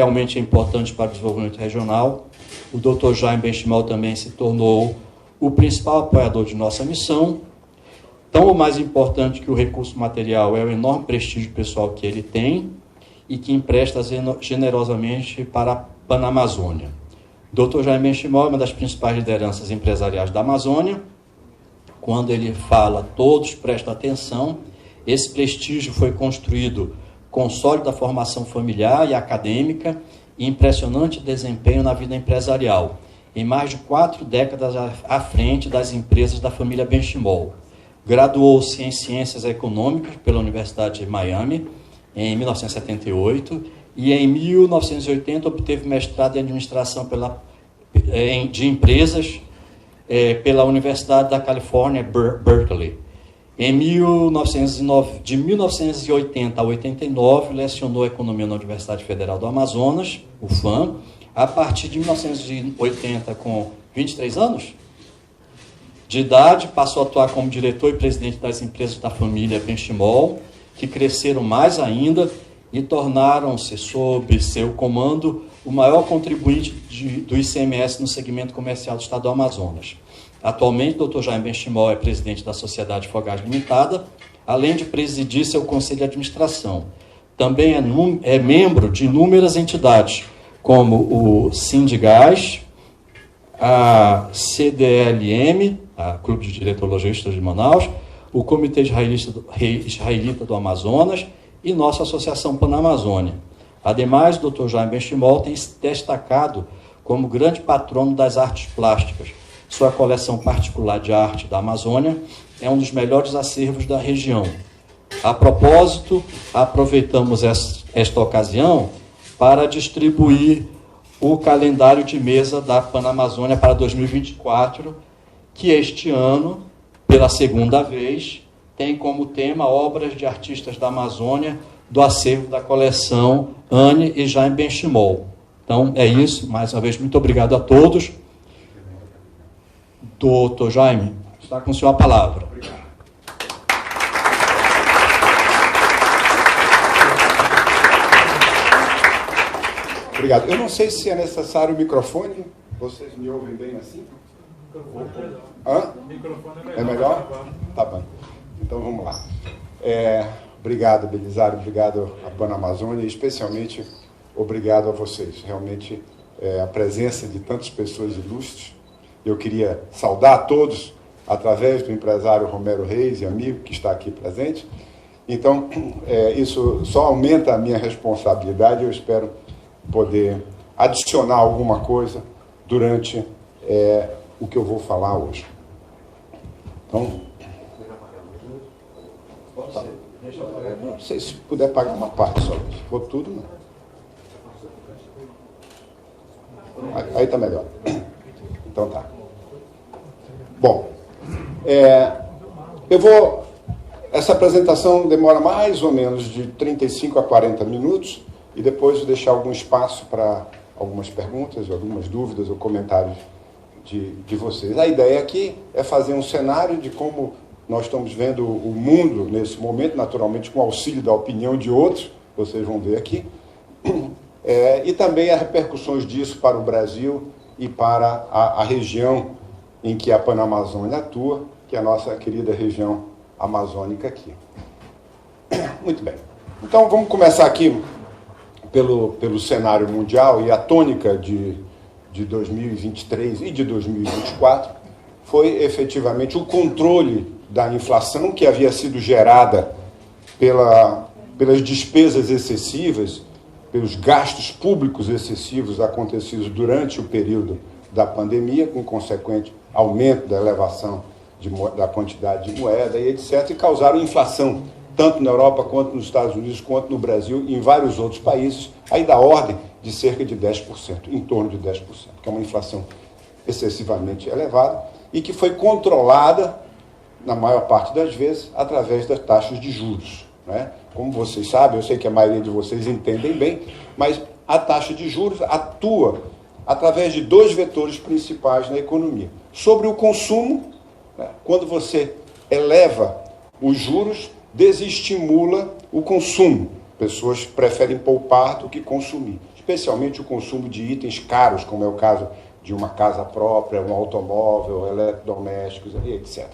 realmente é importante para o desenvolvimento regional. O Dr. Jaime Benchimol também se tornou o principal apoiador de nossa missão. Então, o mais importante que o recurso material é o enorme prestígio pessoal que ele tem e que empresta generosamente para a Panamazônia. O Dr. Jaime Benchimol é uma das principais lideranças empresariais da Amazônia. Quando ele fala, todos prestam atenção. Esse prestígio foi construído com sólida formação familiar e acadêmica e impressionante desempenho na vida empresarial, em mais de 4 décadas à frente das empresas da família Benchimol. Graduou-se em Ciências Econômicas pela Universidade de Miami, em 1978, e em 1980 obteve mestrado em Administração de Empresas pela Universidade da Califórnia, Berkeley. De 1980 a 89, lecionou Economia na Universidade Federal do Amazonas, UFAM. A partir de 1980, com 23 anos de idade, passou a atuar como diretor e presidente das empresas da família Benchimol, que cresceram mais ainda e tornaram-se, sob seu comando, o maior contribuinte do ICMS no segmento comercial do estado do Amazonas. Atualmente, o Dr. Jaime Benchimol é presidente da Sociedade Fogás Limitada, além de presidir seu conselho de administração. Também é membro de inúmeras entidades, como o Sindigás, a CDLM, a Clube de Diretologistas de Manaus, o Comitê Israelita do Amazonas e nossa Associação Panamazônia. Ademais, o Dr. Jaime Benchimol tem se destacado como grande patrono das artes plásticas. Sua coleção particular de arte da Amazônia é um dos melhores acervos da região. A propósito, aproveitamos esta ocasião para distribuir o calendário de mesa da Panamazônia para 2024, que este ano, pela segunda vez, tem como tema obras de artistas da Amazônia do acervo da coleção Anne e Jaime Benchimol. Então, é isso. Mais uma vez, muito obrigado a todos. Doutor Jaime, está com o senhor a palavra. Obrigado. Eu não sei se é necessário o microfone. Vocês me ouvem bem assim? Hã? É melhor? Tá bom. Então vamos lá. Obrigado, Belisário. Obrigado à Panamazônia e especialmente obrigado a vocês. Realmente a presença de tantas pessoas ilustres. Eu queria saudar a todos através do empresário Romero Reis e amigo que está aqui presente. Então, isso só aumenta a minha responsabilidade. Eu espero poder adicionar alguma coisa durante o que eu vou falar hoje. Então, tá. Não sei se puder pagar uma parte só. Se for tudo, não. Aí está melhor. Então tá. Bom, essa apresentação demora mais ou menos de 35 a 40 minutos e depois vou deixar algum espaço para algumas perguntas, algumas dúvidas ou comentários de vocês. A ideia aqui é fazer um cenário de como nós estamos vendo o mundo nesse momento, naturalmente com o auxílio da opinião de outros, vocês vão ver aqui, e também as repercussões disso para o Brasil e para a região em que a Panamazônia atua, que é a nossa querida região amazônica aqui. Muito bem. Então, vamos começar aqui pelo cenário mundial, e a tônica de 2023 e de 2024 foi efetivamente o controle da inflação que havia sido gerada pelas despesas excessivas, pelos gastos públicos excessivos acontecidos durante o período da pandemia, com consequente aumento da elevação da quantidade de moeda e etc., e causaram inflação, tanto na Europa, quanto nos Estados Unidos, quanto no Brasil e em vários outros países, aí da ordem de cerca de 10%, em torno de 10%, que é uma inflação excessivamente elevada e que foi controlada, na maior parte das vezes, através das taxas de juros, né? Como vocês sabem, eu sei que a maioria de vocês entendem bem, mas a taxa de juros atua através de 2 vetores principais na economia. Sobre o consumo, né? Quando você eleva os juros, desestimula o consumo. Pessoas preferem poupar do que consumir. especialmente o consumo de itens caros, como é o caso de uma casa própria, um automóvel, eletrodomésticos, etc.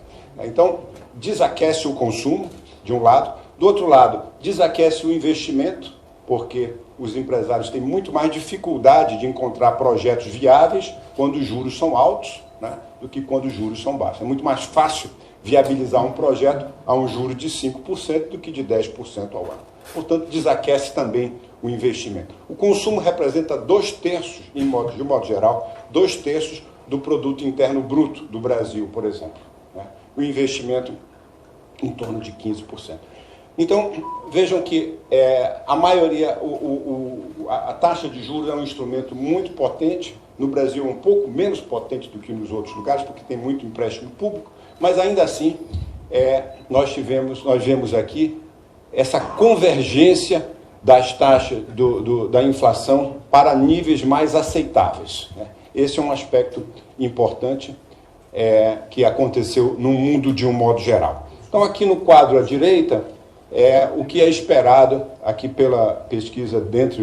Então, desaquece o consumo, de um lado. Do outro lado, desaquece o investimento, porque os empresários têm muito mais dificuldade de encontrar projetos viáveis quando os juros são altos, né, do que quando os juros são baixos. É muito mais fácil viabilizar um projeto a um juro de 5% do que de 10% ao ano. Portanto, desaquece também o investimento. O consumo representa 2/3, de modo geral, 2/3 do produto interno bruto do Brasil, por exemplo. Né? O investimento em torno de 15%. Então, vejam que a maioria, a taxa de juros é um instrumento muito potente. No Brasil é um pouco menos potente do que nos outros lugares, porque tem muito empréstimo público, mas ainda assim nós vemos aqui essa convergência das taxas da inflação para níveis mais aceitáveis. Né? Esse é um aspecto importante que aconteceu no mundo de um modo geral. Então, aqui no quadro à direita, o que é esperado aqui pela pesquisa dentre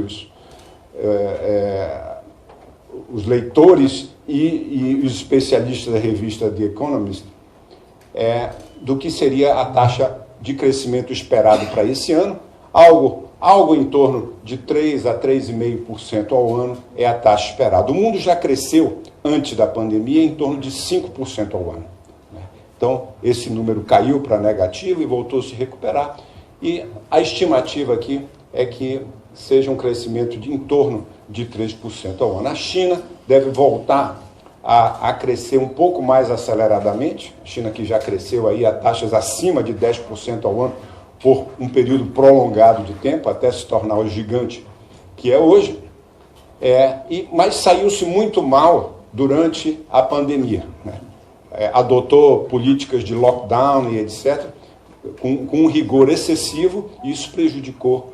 os leitores e os especialistas da revista The Economist, do que seria a taxa de crescimento esperado para esse ano. Algo em torno de 3 a 3,5% ao ano é a taxa esperada. O mundo já cresceu, antes da pandemia, em torno de 5% ao ano. Então, esse número caiu para negativo e voltou a se recuperar. E a estimativa aqui é que seja um crescimento de em torno de 3% ao ano. A China deve voltar a crescer um pouco mais aceleradamente. A China que já cresceu aí a taxas acima de 10% ao ano por um período prolongado de tempo, até se tornar o gigante que é hoje. Mas saiu-se muito mal durante a pandemia. Né? Adotou políticas de lockdown e etc., com um rigor excessivo, e isso prejudicou.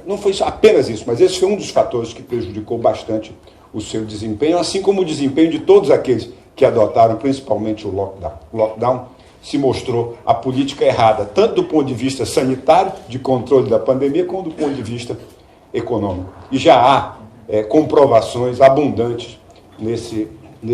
Não foi apenas isso, mas esse foi um dos fatores que prejudicou bastante o seu desempenho, assim como o desempenho de todos aqueles que adotaram, principalmente o lockdown. O lockdown se mostrou a política errada, tanto do ponto de vista sanitário, de controle da pandemia, como do ponto de vista econômico. E já há comprovações abundantes nesse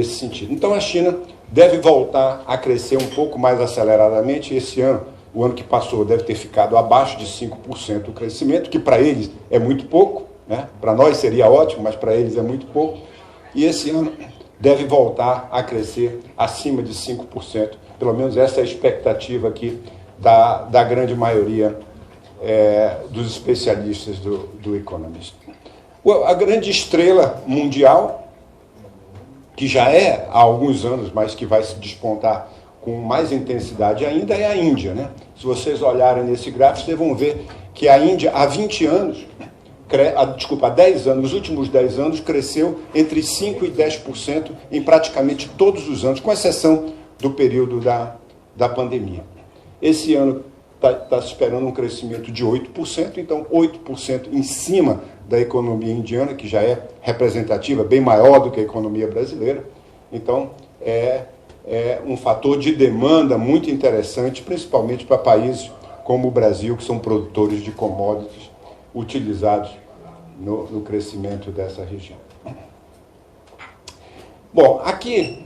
sentido. Então, a China deve voltar a crescer um pouco mais aceleradamente. Esse ano, o ano que passou, deve ter ficado abaixo de 5% o crescimento, que para eles é muito pouco, né? Para nós seria ótimo, mas para eles é muito pouco. E esse ano deve voltar a crescer acima de 5%. Pelo menos essa é a expectativa aqui da grande maioria dos especialistas do Economist. A grande estrela mundial, que já há alguns anos, mas que vai se despontar com mais intensidade ainda, é a Índia. Né? Se vocês olharem nesse gráfico, vocês vão ver que a Índia, há 20 anos, há 10 anos, nos últimos 10 anos, cresceu entre 5% e 10% em praticamente todos os anos, com exceção do período da pandemia. Esse ano está se esperando um crescimento de 8%, então 8% em cima da economia indiana, que já é representativa, bem maior do que a economia brasileira. Então, é um fator de demanda muito interessante, principalmente para países como o Brasil, que são produtores de commodities utilizados no crescimento dessa região. Bom, aqui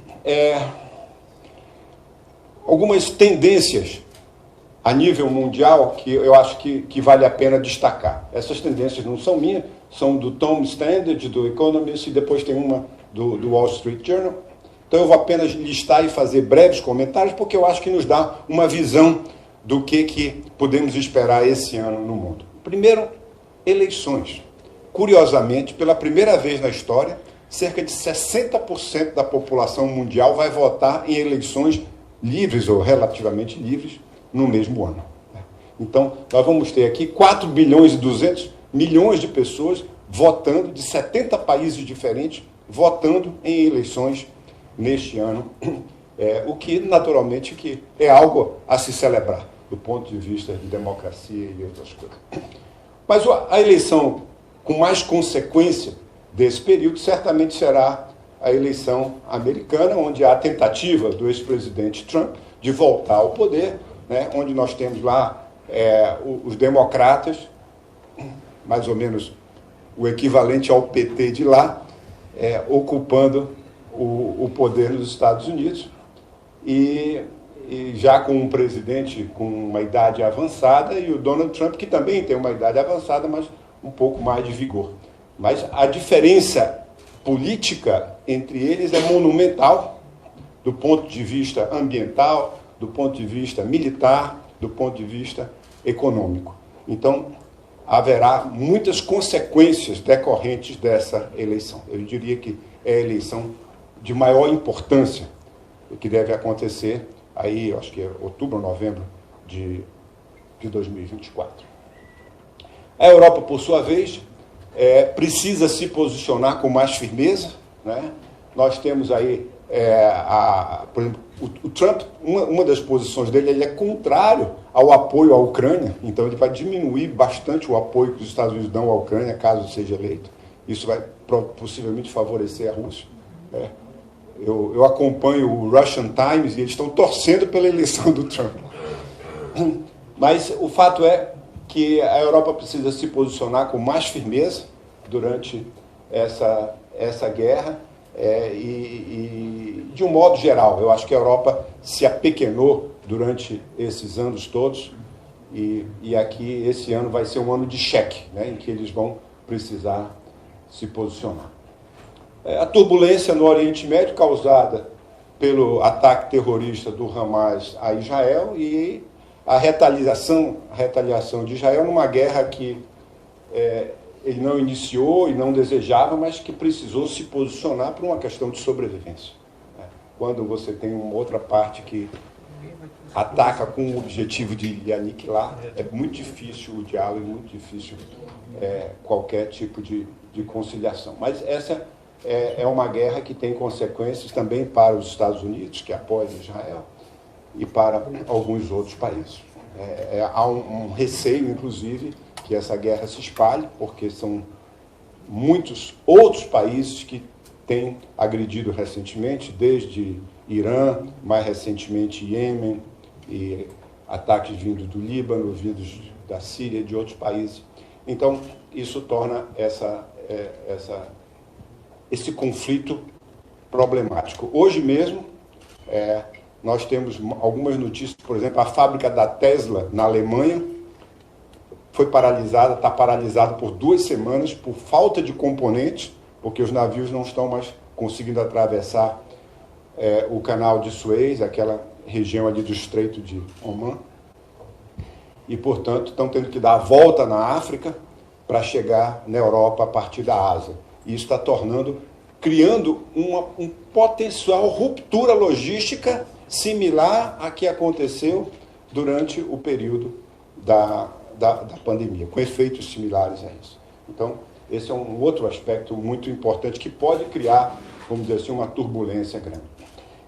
algumas tendências a nível mundial que eu acho que vale a pena destacar. Essas tendências não são minhas, são do Tom Standard, do Economist, e depois tem uma do Wall Street Journal. Então eu vou apenas listar e fazer breves comentários, porque eu acho que nos dá uma visão do que podemos esperar esse ano no mundo. Primeiro, eleições. Curiosamente, pela primeira vez na história, cerca de 60% da população mundial vai votar em eleições livres ou relativamente livres no mesmo ano. Então, nós vamos ter aqui 4 bilhões e 200 milhões de pessoas votando, de 70 países diferentes, votando em eleições neste ano, o que, naturalmente, que é algo a se celebrar, do ponto de vista de democracia e outras coisas. Mas a eleição com mais consequência desse período certamente será a eleição americana, onde há a tentativa do ex-presidente Trump de voltar ao poder, né, onde nós temos lá os democratas, mais ou menos o equivalente ao PT de lá, ocupando o poder nos Estados Unidos, e já com um presidente com uma idade avançada, e o Donald Trump, que também tem uma idade avançada, mas um pouco mais de vigor. Mas a diferença política entre eles é monumental, do ponto de vista ambiental, do ponto de vista militar, do ponto de vista econômico. Então, haverá muitas consequências decorrentes dessa eleição. Eu diria que é a eleição de maior importância que deve acontecer aí, acho que é outubro ou novembro de 2024. A Europa, por sua vez, precisa se posicionar com mais firmeza, né? Nós temos aí, por exemplo, o Trump, uma das posições dele, ele é contrário ao apoio à Ucrânia, então ele vai diminuir bastante o apoio que os Estados Unidos dão à Ucrânia, caso seja eleito. Isso vai possivelmente favorecer a Rússia. Eu acompanho o Russian Times e eles estão torcendo pela eleição do Trump. Mas o fato é que a Europa precisa se posicionar com mais firmeza durante essa guerra, e de um modo geral, eu acho que a Europa se apequenou durante esses anos todos, e aqui esse ano vai ser um ano de cheque, né, em que eles vão precisar se posicionar. A turbulência no Oriente Médio causada pelo ataque terrorista do Hamas a Israel e a retaliação de Israel numa guerra que ele não iniciou e não desejava, mas que precisou se posicionar por uma questão de sobrevivência. Quando você tem uma outra parte que ataca com o objetivo de lhe aniquilar, é muito difícil o diálogo, é muito difícil qualquer tipo de conciliação. Mas essa é uma guerra que tem consequências também para os Estados Unidos, que apoiam Israel, e para alguns outros países. Há um receio, inclusive, que essa guerra se espalhe, porque são muitos outros países que têm agredido recentemente, desde Irã, mais recentemente Iêmen, e ataques vindos do Líbano, vindos da Síria, de outros países. Então, isso torna esse conflito problemático. Hoje mesmo, nós temos algumas notícias, por exemplo, a fábrica da Tesla na Alemanha foi paralisada, está paralisada por 2 semanas por falta de componentes, porque os navios não estão mais conseguindo atravessar o canal de Suez, aquela região ali do Estreito de Oman, e, portanto, estão tendo que dar a volta na África para chegar na Europa a partir da Ásia. E isso está criando um potencial ruptura logística similar à que aconteceu durante o período da pandemia, com efeitos similares a isso. Então, esse é um outro aspecto muito importante que pode criar, vamos dizer assim, uma turbulência grande.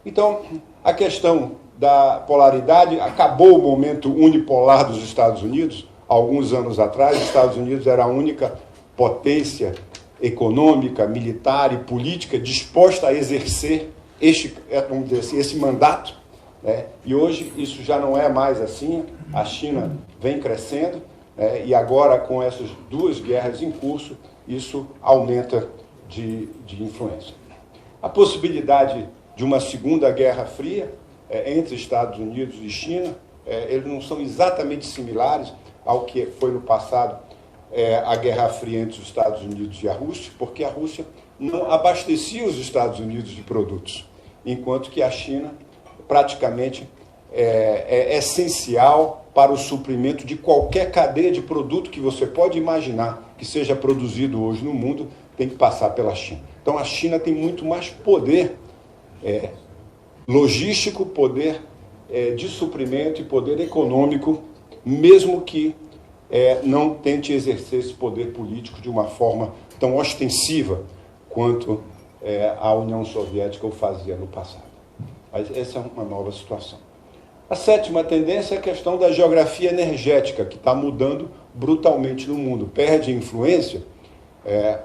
Então, a questão da polaridade, acabou o momento unipolar dos Estados Unidos. Alguns anos atrás, os Estados Unidos era a única potência econômica, militar e política disposta a exercer vamos dizer assim, esse mandato, né? E hoje isso já não é mais assim. A China vem crescendo, e agora, com essas 2 guerras em curso, isso aumenta de influência. A possibilidade de uma segunda guerra fria entre Estados Unidos e China, eles não são exatamente similares ao que foi no passado a Guerra Fria entre os Estados Unidos e a Rússia, porque a Rússia não abastecia os Estados Unidos de produtos, enquanto que a China praticamente é essencial para o suprimento de qualquer cadeia de produto que você pode imaginar que seja produzido hoje no mundo, tem que passar pela China. Então a China tem muito mais poder logístico, poder de suprimento e poder econômico, mesmo que não tente exercer esse poder político de uma forma tão ostensiva quanto a União Soviética o fazia no passado. Mas essa é uma nova situação. A 7ª tendência é a questão da geografia energética, que está mudando brutalmente no mundo. Perde influência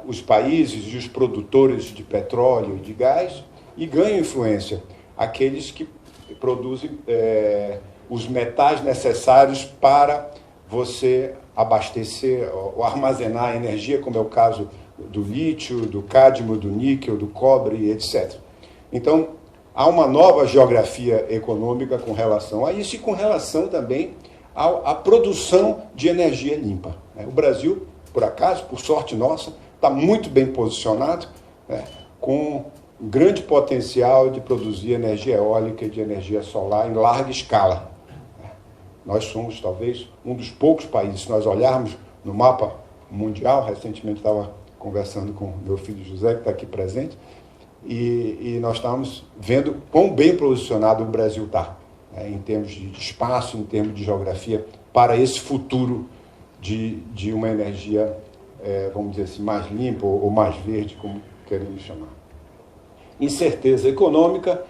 os países e os produtores de petróleo e de gás, e ganham influência aqueles que produzem os metais necessários para você abastecer ou armazenar energia, como é o caso do lítio, do cádmio, do níquel, do cobre, etc. Então, há uma nova geografia econômica com relação a isso e com relação também à produção de energia limpa. O Brasil, por acaso, por sorte nossa, está muito bem posicionado, com grande potencial de produzir energia eólica e de energia solar em larga escala. Nós somos, talvez, um dos poucos países, se nós olharmos no mapa mundial, recentemente estava conversando com meu filho José, que está aqui presente, e nós estamos vendo quão bem posicionado o Brasil está, em termos de espaço, em termos de geografia, para esse futuro de uma energia, vamos dizer assim, mais limpa ou mais verde, como queremos chamar. Incerteza econômica,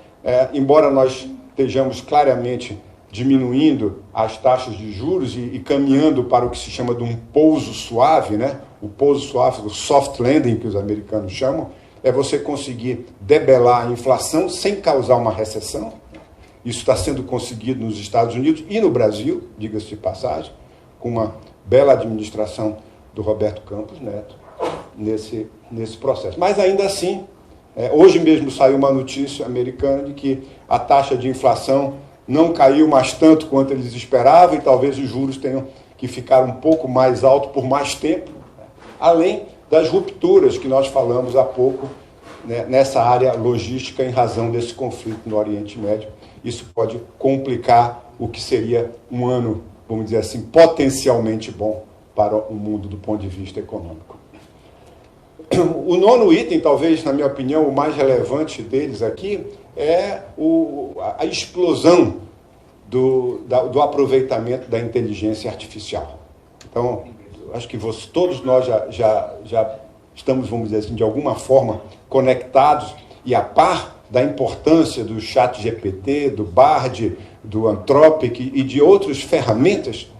embora nós estejamos claramente diminuindo as taxas de juros e caminhando para o que se chama de um pouso suave, o pouso suave, o soft landing, que os americanos chamam, é você conseguir debelar a inflação sem causar uma recessão. Isso está sendo conseguido nos Estados Unidos e no Brasil, diga-se de passagem, com uma bela administração do Roberto Campos Neto nesse processo. Mas ainda assim, hoje mesmo saiu uma notícia americana de que a taxa de inflação não caiu mais tanto quanto eles esperavam e talvez os juros tenham que ficar um pouco mais alto por mais tempo, além das rupturas que nós falamos há pouco, nessa área logística em razão desse conflito no Oriente Médio. Isso pode complicar o que seria um ano, vamos dizer assim, potencialmente bom para o mundo do ponto de vista econômico. O nono item, talvez, na minha opinião, o mais relevante deles aqui, é a explosão do aproveitamento da inteligência artificial. Então, acho que todos nós já estamos, vamos dizer assim, de alguma forma conectados e a par da importância do ChatGPT, do Bard, do Anthropic e de outras ferramentas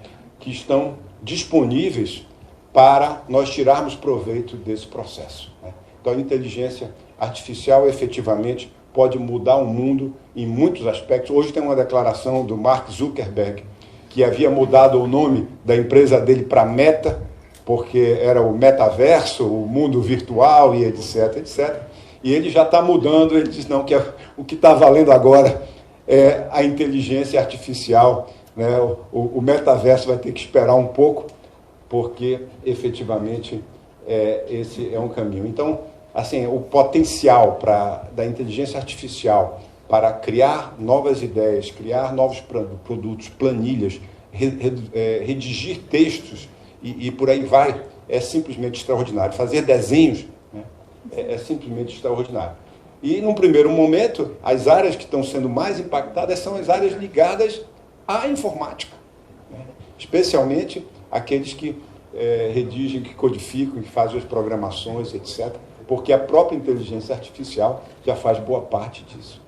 que estão disponíveis para nós tirarmos proveito desse processo. Então, a inteligência artificial, efetivamente, pode mudar o mundo em muitos aspectos. Hoje tem uma declaração do Mark Zuckerberg, que havia mudado o nome da empresa dele para Meta, porque era o metaverso, o mundo virtual e etc, etc. E ele já está mudando, ele diz não, que o que está valendo agora é a inteligência artificial, o metaverso vai ter que esperar um pouco, porque efetivamente esse é um caminho. Então, assim, o potencial da inteligência artificial para criar novas ideias, criar novos produtos, planilhas, redigir textos e por aí vai, é simplesmente extraordinário. Fazer desenhos é simplesmente extraordinário. E, num primeiro momento, as áreas que estão sendo mais impactadas são as áreas ligadas à informática, especialmente aqueles que redigem, que codificam, que fazem as programações, etc., porque a própria inteligência artificial já faz boa parte disso.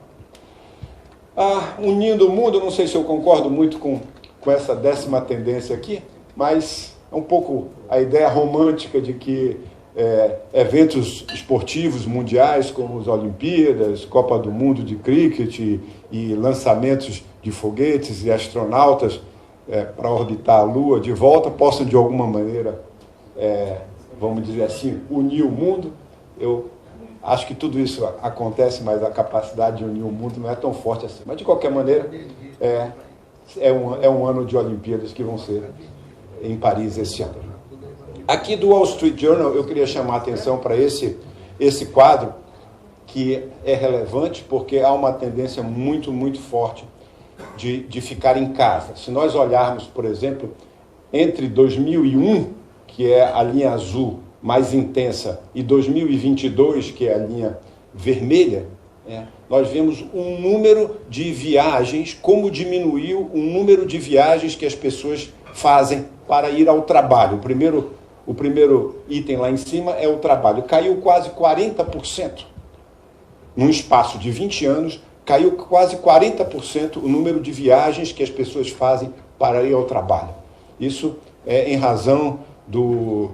Unindo o mundo, não sei se eu concordo muito com essa 10ª tendência aqui, mas é um pouco a ideia romântica de que eventos esportivos mundiais, como as Olimpíadas, Copa do Mundo de Cricket e lançamentos de foguetes e astronautas para orbitar a Lua de volta, possam de alguma maneira, vamos dizer assim, unir o mundo. Eu acho que tudo isso acontece, mas a capacidade de unir o mundo não é tão forte assim. Mas, de qualquer maneira, é um ano de Olimpíadas que vão ser em Paris esse ano. Aqui do Wall Street Journal, eu queria chamar a atenção para esse quadro, que é relevante porque há uma tendência muito, muito forte de ficar em casa. Se nós olharmos, por exemplo, entre 2001, que é a linha azul mais intensa, e 2022, que é a linha vermelha, nós vemos um número de viagens, como diminuiu o número de viagens que as pessoas fazem para ir ao trabalho. O primeiro item lá em cima é o trabalho. Caiu quase 40%. Num espaço de 20 anos, caiu quase 40% o número de viagens que as pessoas fazem para ir ao trabalho. Isso é em razão do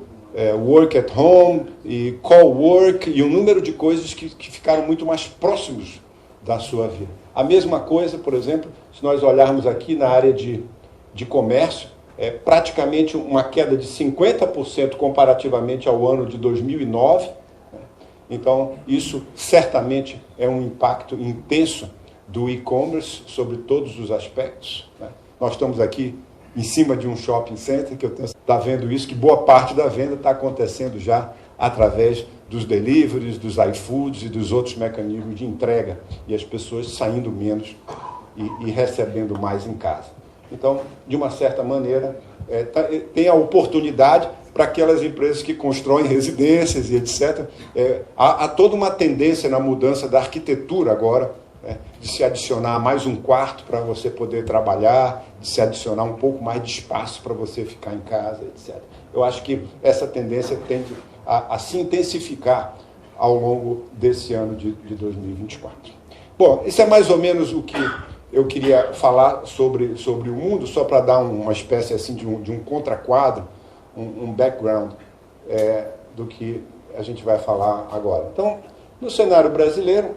work at home e call work e um número de coisas que ficaram muito mais próximos da sua vida. A mesma coisa, por exemplo, se nós olharmos aqui na área de comércio, praticamente uma queda de 50% comparativamente ao ano de 2009. Então, isso certamente é um impacto intenso do e-commerce sobre todos os aspectos. Nós estamos aqui em cima de um shopping center, que eu tenho está vendo isso, que boa parte da venda está acontecendo já através dos deliveries, dos iFoods e dos outros mecanismos de entrega, e as pessoas saindo menos e recebendo mais em casa. Então, de uma certa maneira, tem a oportunidade para aquelas empresas que constroem residências e etc. Há toda uma tendência na mudança da arquitetura agora, de se adicionar mais um quarto para você poder trabalhar, de se adicionar um pouco mais de espaço para você ficar em casa, etc. Eu acho que essa tendência tende a se intensificar ao longo desse ano de 2024. Bom, isso é mais ou menos o que eu queria falar sobre o mundo, só para dar uma espécie assim, de um contraquadro, um background do que a gente vai falar agora. Então, no cenário brasileiro,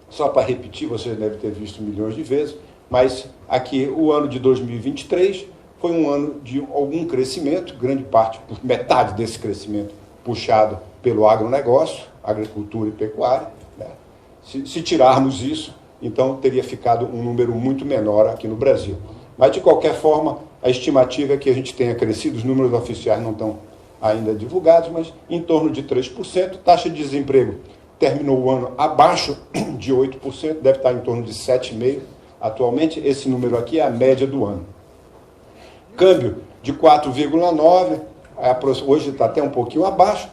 só para repetir, vocês devem ter visto milhões de vezes, mas aqui o ano de 2023 foi um ano de algum crescimento, grande parte, metade desse crescimento puxado pelo agronegócio, agricultura e pecuária. Se tirarmos isso, então teria ficado um número muito menor aqui no Brasil. Mas, de qualquer forma, a estimativa é que a gente tenha crescido, os números oficiais não estão ainda divulgados, mas em torno de 3%. Taxa de desemprego terminou o ano abaixo de 8%, deve estar em torno de 7,5%. Atualmente, esse número aqui é a média do ano. Câmbio de 4,9%, hoje está até um pouquinho abaixo,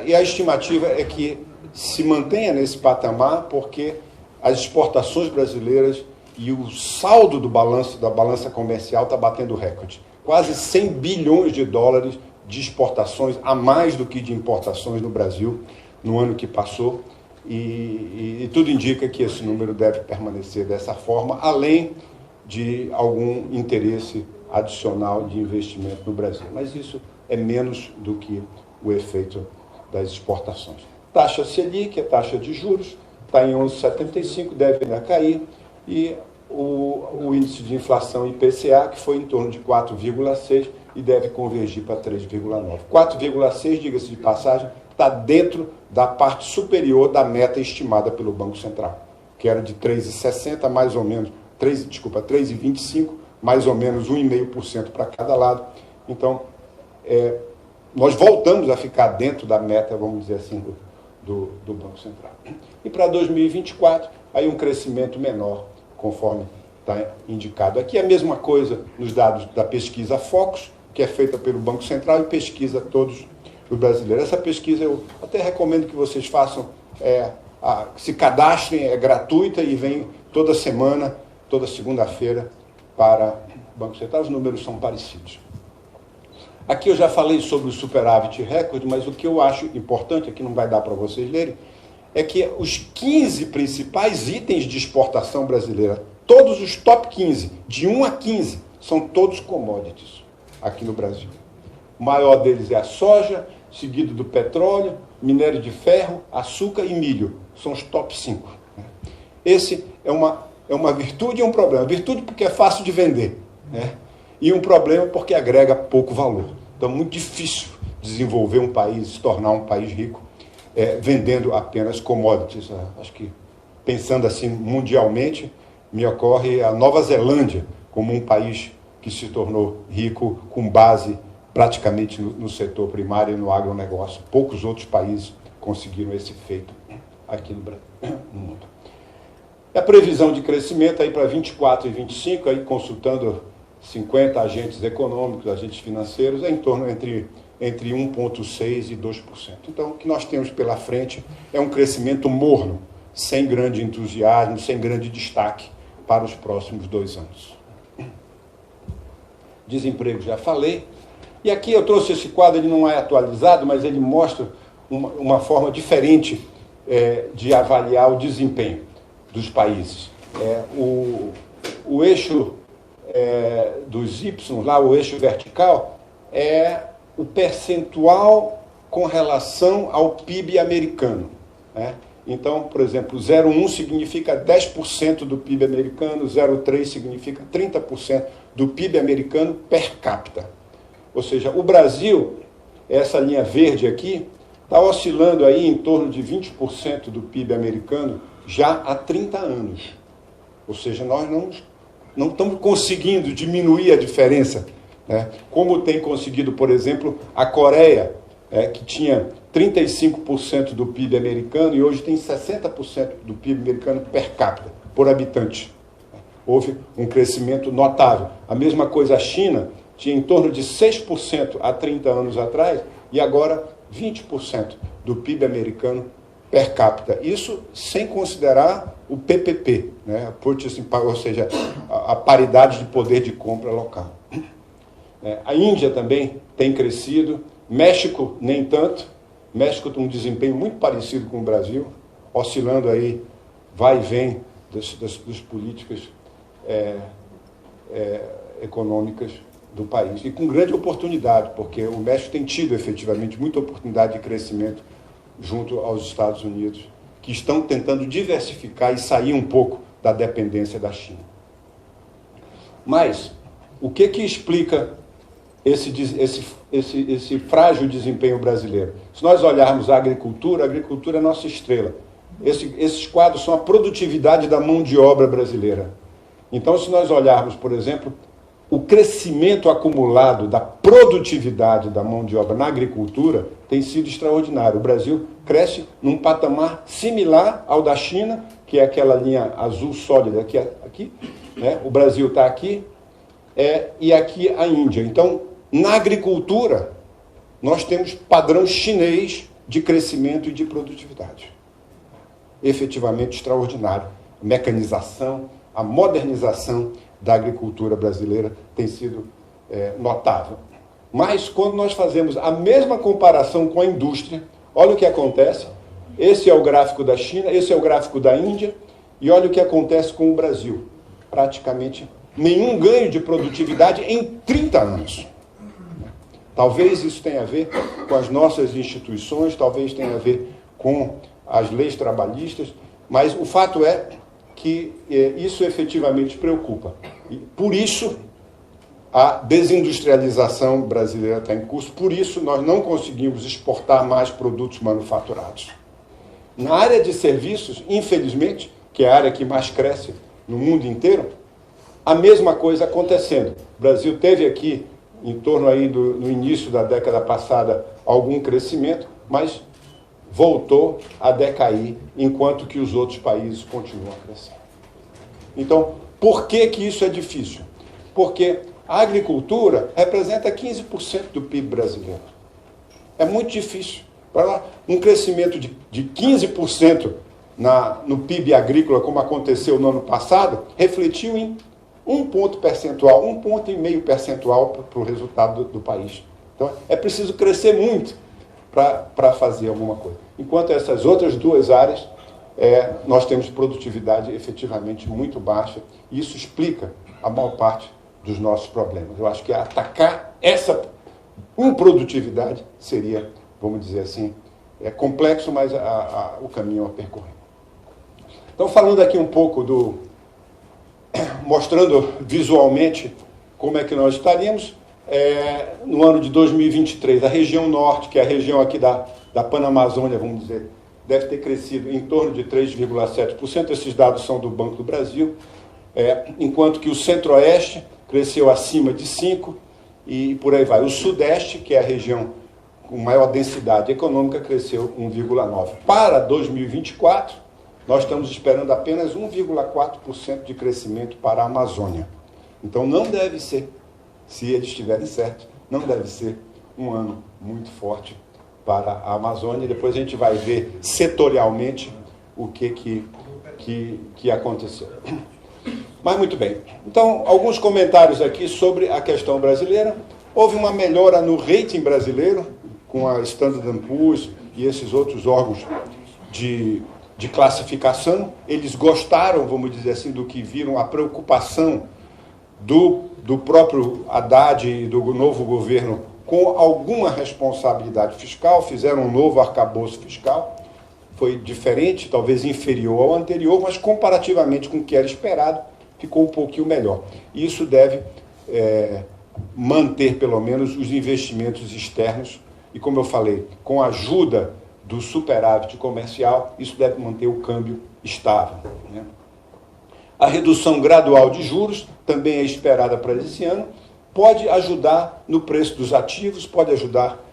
e a estimativa é que se mantenha nesse patamar, porque as exportações brasileiras e o saldo da balança comercial está batendo recorde. Quase 100 bilhões de dólares de exportações, a mais do que de importações no Brasil, no ano que passou, e tudo indica que esse número deve permanecer dessa forma, além de algum interesse adicional de investimento no Brasil. Mas isso é menos do que o efeito das exportações. Taxa Selic, a taxa de juros, está em 11,75, deve ainda cair, e o índice de inflação IPCA, que foi em torno de 4,6 e deve convergir para 3,9. 4,6, diga-se de passagem, está dentro da parte superior da meta estimada pelo Banco Central, que era de 3,60, mais ou menos, 3,25, mais ou menos 1,5% para cada lado. Então, nós voltamos a ficar dentro da meta, vamos dizer assim, do Banco Central. E para 2024, aí um crescimento menor, conforme está indicado aqui. A mesma coisa nos dados da pesquisa Focus, que é feita pelo Banco Central e pesquisa todos os brasileiros. Essa pesquisa eu até recomendo que vocês façam, se cadastrem, é gratuita e vem toda semana, toda segunda-feira para o Banco Central. Os números são parecidos. Aqui eu já falei sobre o superávit recorde, mas o que eu acho importante, aqui não vai dar para vocês lerem, é que os 15 principais itens de exportação brasileira, todos os top 15, de 1 a 15, são todos commodities aqui no Brasil. O maior deles é a soja, seguido do petróleo, minério de ferro, açúcar e milho. São os top 5. Esse é uma virtude e um problema. Virtude porque é fácil de vender, né? E um problema porque agrega pouco valor. Então é muito difícil desenvolver um país, se tornar um país rico, vendendo apenas commodities. Acho que, pensando assim mundialmente, me ocorre a Nova Zelândia como um país que se tornou rico com base praticamente no setor primário e no agronegócio. Poucos outros países conseguiram esse feito aqui no Brasil, no mundo. A previsão de crescimento aí para 24 e 25, aí consultando 50 agentes econômicos, agentes financeiros, é em torno entre 1,6% e 2%. Então, o que nós temos pela frente é um crescimento morno, sem grande entusiasmo, sem grande destaque para os próximos 2 anos. Desemprego, já falei. E aqui eu trouxe esse quadro, ele não é atualizado, mas ele mostra uma forma diferente de avaliar o desempenho dos países. O eixo dos Y, lá o eixo vertical, é o percentual com relação ao PIB americano, né? Então, por exemplo, 0,1 significa 10% do PIB americano, 0,3 significa 30% do PIB americano per capita. Ou seja, o Brasil, essa linha verde aqui, está oscilando aí em torno de 20% do PIB americano já há 30 anos. Ou seja, nós não estamos conseguindo diminuir a diferença, né? Como tem conseguido, por exemplo, a Coreia, que tinha 35% do PIB americano e hoje tem 60% do PIB americano per capita, por habitante. Houve um crescimento notável. A mesma coisa a China, tinha em torno de 6% há 30 anos atrás e agora 20% do PIB americano per capita. Isso sem considerar o PPP, né? Ou seja, a paridade de poder de compra local. A Índia também tem crescido, México nem tanto. México tem um desempenho muito parecido com o Brasil, oscilando aí, vai e vem das políticas econômicas do país. E com grande oportunidade, porque o México tem tido efetivamente muita oportunidade de crescimento junto aos Estados Unidos, que estão tentando diversificar e sair um pouco da dependência da China. Mas o que explica esse frágil desempenho brasileiro? Se nós olharmos a agricultura é a nossa estrela. Esses quadros são a produtividade da mão de obra brasileira. Então, se nós olharmos, por exemplo, o crescimento acumulado da produtividade da mão de obra na agricultura tem sido extraordinário. O Brasil cresce num patamar similar ao da China, que é aquela linha azul sólida aqui, né? O Brasil está aqui, e aqui a Índia. Então, na agricultura, nós temos padrão chinês de crescimento e de produtividade. Efetivamente extraordinário. A mecanização, a modernização da agricultura brasileira tem sido notável. Mas, quando nós fazemos a mesma comparação com a indústria, olha o que acontece. Esse é o gráfico da China, esse é o gráfico da Índia, e olha o que acontece com o Brasil. Praticamente nenhum ganho de produtividade em 30 anos. Talvez isso tenha a ver com as nossas instituições, talvez tenha a ver com as leis trabalhistas, mas o fato é que isso efetivamente preocupa. E por isso a desindustrialização brasileira está em curso, por isso nós não conseguimos exportar mais produtos manufaturados. Na área de serviços, infelizmente, que é a área que mais cresce no mundo inteiro, a mesma coisa acontecendo. O Brasil teve aqui, em torno aí no início da década passada, algum crescimento, mas voltou a decair, enquanto que os outros países continuam a crescer. Então, por que isso é difícil? Porque a agricultura representa 15% do PIB brasileiro. É muito difícil. Para um crescimento de 15% no PIB agrícola, como aconteceu no ano passado, refletiu em 1 ponto percentual, 1,5 percentual para o resultado do país. Então, é preciso crescer muito para fazer alguma coisa. Enquanto essas outras duas áreas, nós temos produtividade efetivamente muito baixa, e isso explica a maior parte dos nossos problemas. Eu acho que atacar essa improdutividade seria, vamos dizer assim, complexo, mas o caminho a percorrer. Então, falando aqui um pouco mostrando visualmente como é que nós estaríamos, no ano de 2023, a região norte, que é a região aqui da Panamazônia, vamos dizer, deve ter crescido em torno de 3,7%, esses dados são do Banco do Brasil, enquanto que o centro-oeste cresceu acima de 5%, e por aí vai. O sudeste, que é a região com maior densidade econômica, cresceu 1,9%. Para 2024, nós estamos esperando apenas 1,4% de crescimento para a Amazônia. Então não deve ser, se eles estiverem certos, não deve ser um ano muito forte para a Amazônia. Depois a gente vai ver setorialmente o que aconteceu. Mas muito bem. Então, alguns comentários aqui sobre a questão brasileira. Houve uma melhora no rating brasileiro, com a Standard & Poor's e esses outros órgãos de classificação. Eles gostaram, vamos dizer assim, do que viram, a preocupação do próprio Haddad e do novo governo com alguma responsabilidade fiscal, fizeram um novo arcabouço fiscal, foi diferente, talvez inferior ao anterior, mas comparativamente com o que era esperado, ficou um pouquinho melhor. Isso deve manter, pelo menos, os investimentos externos e, como eu falei, com a ajuda do superávit comercial, isso deve manter o câmbio estável, né? A redução gradual de juros, também é esperada para esse ano, pode ajudar no preço dos ativos, pode ajudar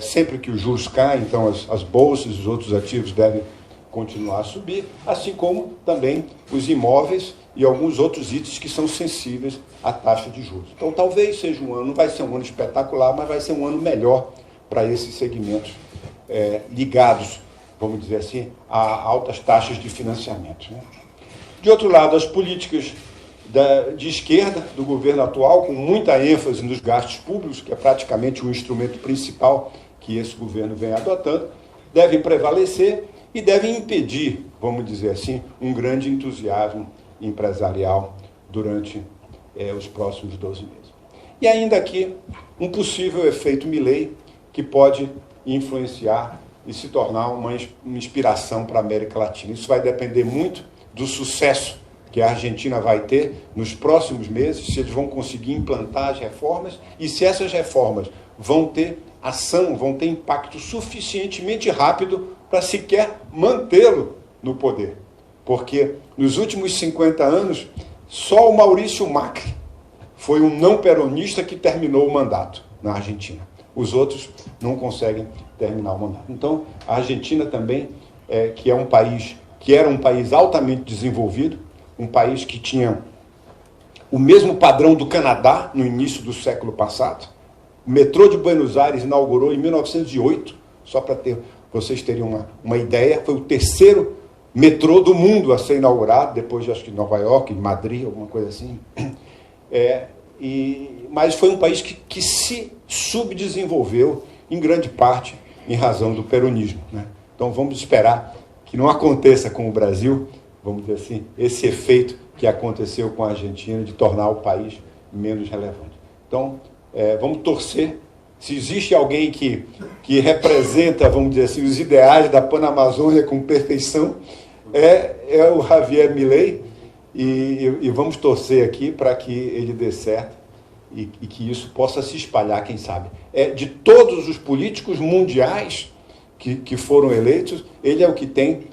sempre que os juros caem, então as bolsas e os outros ativos devem continuar a subir, assim como também os imóveis e alguns outros itens que são sensíveis à taxa de juros. Então, talvez seja um ano, não vai ser um ano espetacular, mas vai ser um ano melhor para esses segmentos ligados, vamos dizer assim, a altas taxas de financiamento, né? De outro lado, as políticas de esquerda do governo atual, com muita ênfase nos gastos públicos, que é praticamente o instrumento principal que esse governo vem adotando, devem prevalecer e devem impedir, vamos dizer assim, um grande entusiasmo empresarial durante os próximos 12 meses. E ainda aqui, um possível efeito Milei, que pode influenciar e se tornar uma inspiração para a América Latina. Isso vai depender muito do sucesso que a Argentina vai ter nos próximos meses, se eles vão conseguir implantar as reformas e se essas reformas vão ter ação, vão ter impacto suficientemente rápido para sequer mantê-lo no poder. Porque nos últimos 50 anos, só o Maurício Macri foi um não peronista que terminou o mandato na Argentina. Os outros não conseguem terminar o mandato. Então, a Argentina também, que era um país altamente desenvolvido, um país que tinha o mesmo padrão do Canadá no início do século passado. O metrô de Buenos Aires inaugurou em 1908, só para vocês terem uma ideia, foi o terceiro metrô do mundo a ser inaugurado, depois de, acho que, Nova York, Madrid, alguma coisa assim. Mas foi um país que se subdesenvolveu, em grande parte, em razão do peronismo, né? Então, vamos esperar que não aconteça com o Brasil, vamos dizer assim, esse efeito que aconteceu com a Argentina de tornar o país menos relevante. Então, vamos torcer. Se existe alguém que representa, vamos dizer assim, os ideais da Panamazônia com perfeição, é o Javier Milei, e vamos torcer aqui para que ele dê certo e que isso possa se espalhar, quem sabe. De todos os políticos mundiais que foram eleitos, ele é o que tem,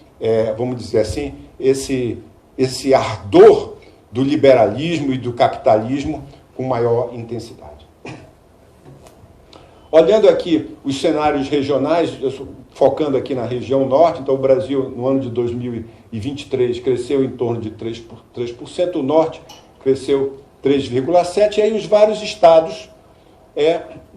vamos dizer assim, esse ardor do liberalismo e do capitalismo com maior intensidade. Olhando aqui os cenários regionais, focando aqui na região norte, então o Brasil, no ano de 2023, cresceu em torno de 3%, o norte cresceu 3,7%, e aí os vários estados,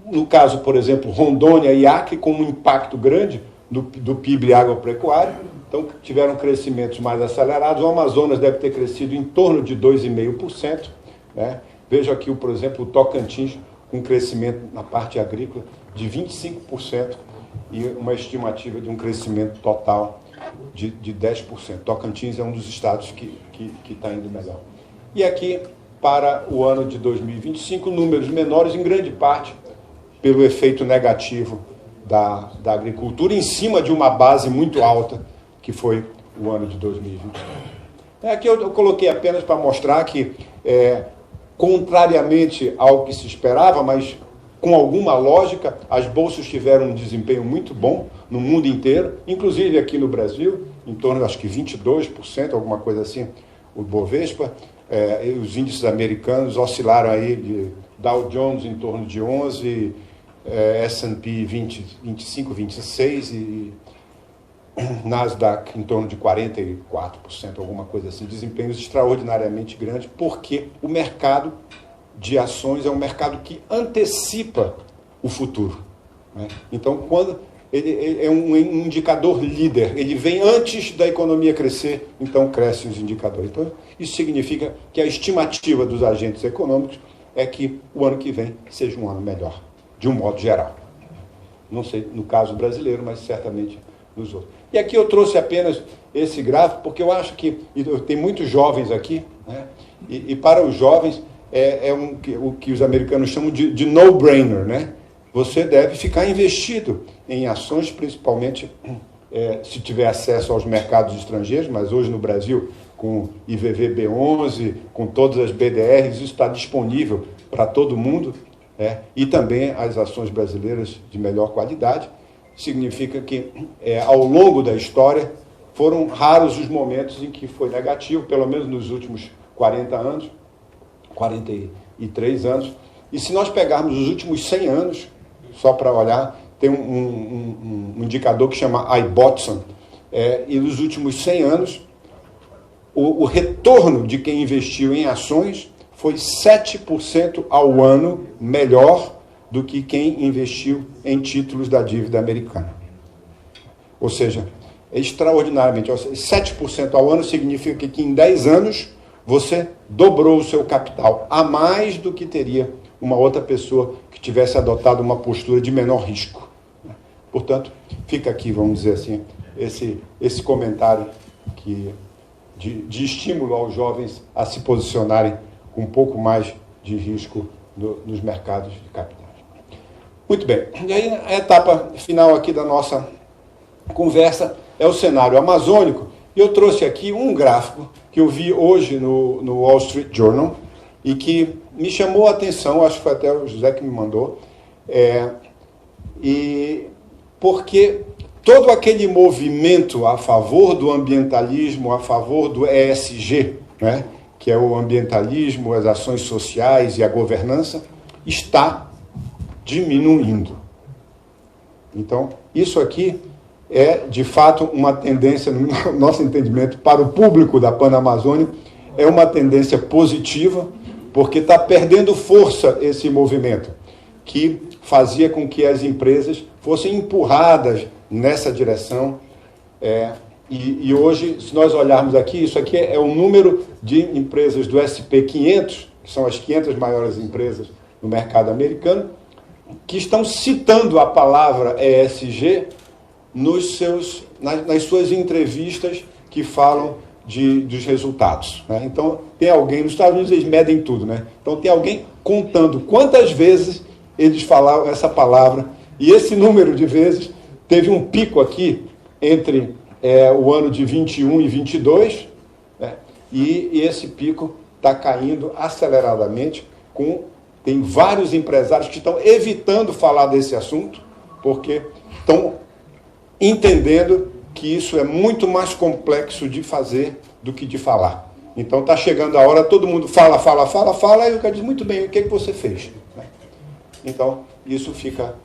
no caso, por exemplo, Rondônia e Acre, com um impacto grande do PIB agropecuário, então tiveram crescimentos mais acelerados. O Amazonas deve ter crescido em torno de 2,5%, né? Veja aqui, por exemplo, o Tocantins, com um crescimento na parte agrícola de 25% e uma estimativa de um crescimento total de 10%. Tocantins é um dos estados que está indo melhor. E aqui, para o ano de 2025, números menores, em grande parte pelo efeito negativo da agricultura, em cima de uma base muito alta, que foi o ano de 2025. Aqui eu coloquei apenas para mostrar que, contrariamente ao que se esperava, mas com alguma lógica, as bolsas tiveram um desempenho muito bom no mundo inteiro, inclusive aqui no Brasil, em torno, acho que 22%, alguma coisa assim, o Bovespa. Os índices americanos oscilaram aí de Dow Jones em torno de 11%, S&P 25, 26% e Nasdaq em torno de 44%, alguma coisa assim, desempenhos extraordinariamente grandes, porque o mercado de ações é um mercado que antecipa o futuro, né? Então, quando ele é um indicador líder, ele vem antes da economia crescer, então crescem os indicadores. Então, isso significa que a estimativa dos agentes econômicos é que o ano que vem seja um ano melhor, de um modo geral. Não sei no caso brasileiro, mas certamente nos outros. E aqui eu trouxe apenas esse gráfico, porque eu acho que tem muitos jovens aqui, né? E para os jovens o que os americanos chamam de no-brainer, né? Você deve ficar investido em ações, principalmente se tiver acesso aos mercados estrangeiros, mas hoje no Brasil, com IVV-B11, com todas as BDRs, isso está disponível para todo mundo, e também as ações brasileiras de melhor qualidade. Significa que, ao longo da história, foram raros os momentos em que foi negativo, pelo menos nos últimos 40 anos, 43 anos. E se nós pegarmos os últimos 100 anos, só para olhar, tem um indicador que chama iBotson, e nos últimos 100 anos, o retorno de quem investiu em ações foi 7% ao ano melhor do que quem investiu em títulos da dívida americana. Ou seja, é extraordinariamente. 7% ao ano significa que em 10 anos você dobrou o seu capital, a mais do que teria uma outra pessoa que tivesse adotado uma postura de menor risco. Portanto, fica aqui, vamos dizer assim, esse comentário de estímulo aos jovens a se posicionarem com um pouco mais de risco nos mercados de capitais. Muito bem. E aí, a etapa final aqui da nossa conversa é o cenário amazônico. E eu trouxe aqui um gráfico que eu vi hoje no Wall Street Journal e que me chamou a atenção, acho que foi até o José que me mandou, e porque todo aquele movimento a favor do ambientalismo, a favor do ESG, né, que é o ambientalismo, as ações sociais e a governança, está diminuindo. Então, isso aqui é, de fato, uma tendência, no nosso entendimento, para o público da Panamazônia, é uma tendência positiva, porque está perdendo força esse movimento, que fazia com que as empresas fossem empurradas nessa direção. E hoje, se nós olharmos aqui, isso aqui é o número de empresas do SP 500, que são as 500 maiores empresas no mercado americano, que estão citando a palavra ESG nas suas entrevistas que falam dos resultados, né? Então, tem alguém, nos Estados Unidos eles medem tudo, né? Então, tem alguém contando quantas vezes eles falaram essa palavra, e esse número de vezes teve um pico aqui entre o ano de 21 e 22, né? E esse pico está caindo aceleradamente. Tem vários empresários que estão evitando falar desse assunto, porque estão entendendo que isso é muito mais complexo de fazer do que de falar. Então está chegando a hora, todo mundo fala, e o cara diz, muito bem, o que você fez? Então, isso fica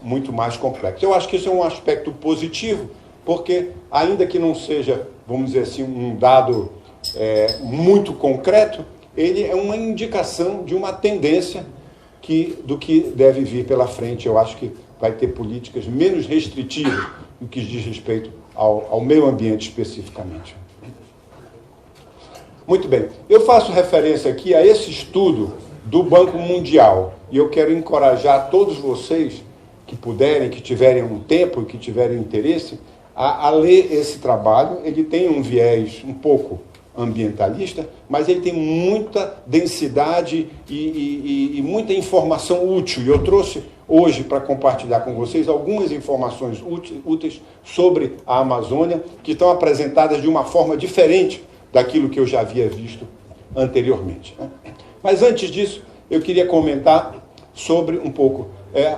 muito mais complexo. Eu acho que isso é um aspecto positivo, porque ainda que não seja, vamos dizer assim, um dado muito concreto, ele é uma indicação de uma tendência do que deve vir pela frente. Eu acho que vai ter políticas menos restritivas no que diz respeito ao meio ambiente especificamente. Muito bem. Eu faço referência aqui a esse estudo do Banco Mundial e eu quero encorajar todos vocês que puderem, que tiverem um tempo e que tiverem interesse, a ler esse trabalho. Ele tem um viés um pouco ambientalista, mas ele tem muita densidade e muita informação útil. E eu trouxe hoje para compartilhar com vocês algumas informações úteis sobre a Amazônia, que estão apresentadas de uma forma diferente daquilo que eu já havia visto anteriormente. Mas antes disso, eu queria comentar sobre um pouco.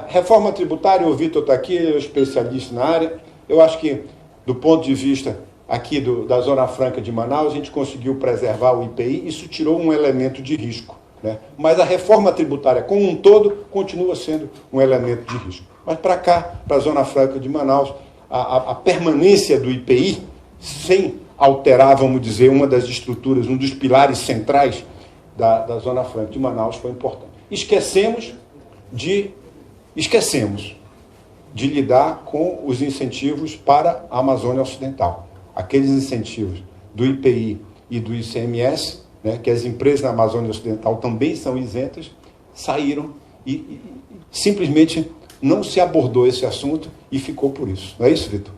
Reforma tributária, o Vitor está aqui, ele é especialista na área. Eu acho que, do ponto de vista aqui da Zona Franca de Manaus, a gente conseguiu preservar o IPI, isso tirou um elemento de risco, né? Mas a reforma tributária como um todo continua sendo um elemento de risco. Mas para cá, para a Zona Franca de Manaus, a permanência do IPI, sem alterar, vamos dizer, uma das estruturas, um dos pilares centrais da Zona Franca de Manaus, foi importante. Esquecemos de lidar com os incentivos para a Amazônia Ocidental. Aqueles incentivos do IPI e do ICMS, né, que as empresas na Amazônia Ocidental também são isentas, saíram e simplesmente não se abordou esse assunto e ficou por isso. Não é isso, Vitor?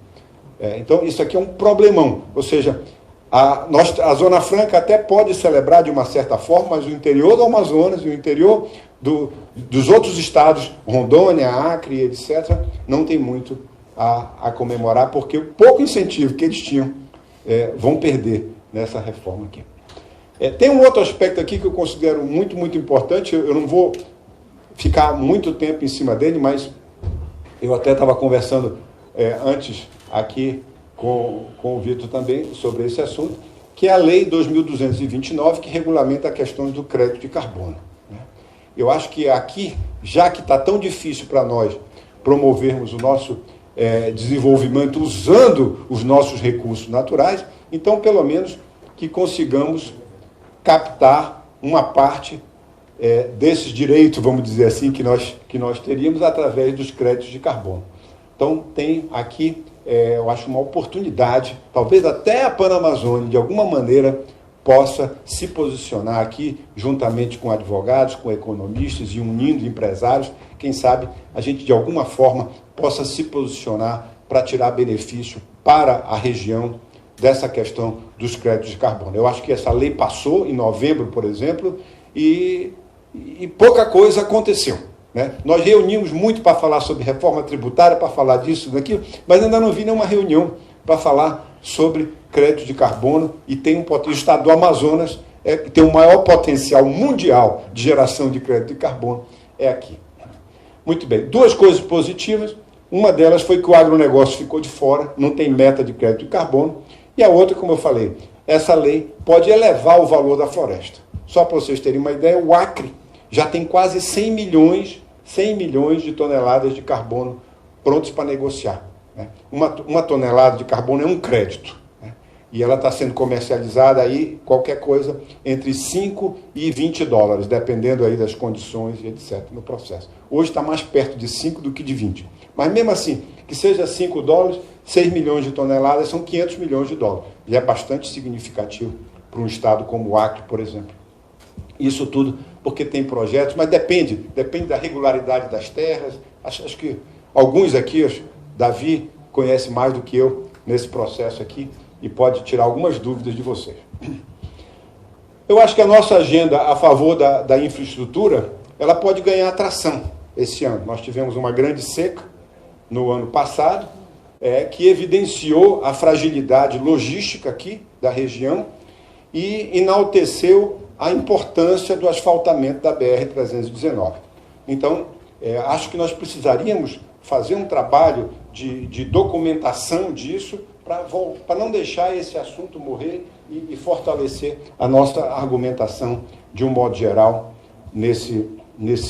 Então, isso aqui é um problemão. Ou seja, a Zona Franca até pode celebrar de uma certa forma, mas o interior do Amazonas e o interior dos outros estados, Rondônia, Acre, etc., não tem muito a comemorar, porque o pouco incentivo que eles tinham vão perder nessa reforma aqui. Tem um outro aspecto aqui que eu considero muito, muito importante, eu não vou ficar muito tempo em cima dele, mas eu até estava conversando antes aqui com o Vitor também sobre esse assunto, que é a Lei 2.229, que regulamenta a questão do crédito de carbono. Eu acho que aqui, já que está tão difícil para nós promovermos o nosso desenvolvimento usando os nossos recursos naturais, então, pelo menos, que consigamos captar uma parte desses direitos, vamos dizer assim, que nós teríamos através dos créditos de carbono. Então, tem aqui, eu acho, uma oportunidade, talvez até a Panamazônia, de alguma maneira, possa se posicionar aqui, juntamente com advogados, com economistas e unindo empresários, quem sabe a gente, de alguma forma, possa se posicionar para tirar benefício para a região dessa questão dos créditos de carbono. Eu acho que essa lei passou em novembro, por exemplo, e pouca coisa aconteceu. Né? Nós reunimos muito para falar sobre reforma tributária, para falar disso, daquilo, mas ainda não vi nenhuma reunião para falar sobre crédito de carbono, e tem o estado do Amazonas tem o maior potencial mundial de geração de crédito de carbono, aqui. Muito bem, duas coisas positivas, uma delas foi que o agronegócio ficou de fora, não tem meta de crédito de carbono, e a outra, como eu falei, essa lei pode elevar o valor da floresta. Só para vocês terem uma ideia, o Acre já tem quase 100 milhões de toneladas de carbono prontos para negociar. Né? Uma tonelada de carbono é um crédito. Né? E ela está sendo comercializada aí, qualquer coisa, entre 5 e 20 dólares, dependendo aí das condições e etc. no processo. Hoje está mais perto de 5 do que de 20. Mas mesmo assim, que seja 5 dólares, 6 milhões de toneladas são 500 milhões de dólares. E é bastante significativo para um estado como o Acre, por exemplo. Isso tudo porque tem projetos, mas depende da regularidade das terras. Acho que alguns aqui, Davi conhece mais do que eu nesse processo aqui e pode tirar algumas dúvidas de vocês. Eu acho que a nossa agenda a favor da infraestrutura, ela pode ganhar atração esse ano. Nós tivemos uma grande seca no ano passado, que evidenciou a fragilidade logística aqui da região e enalteceu a importância do asfaltamento da BR-319. Então, acho que nós precisaríamos fazer um trabalho de documentação disso para não deixar esse assunto morrer e fortalecer a nossa argumentação de um modo geral nesse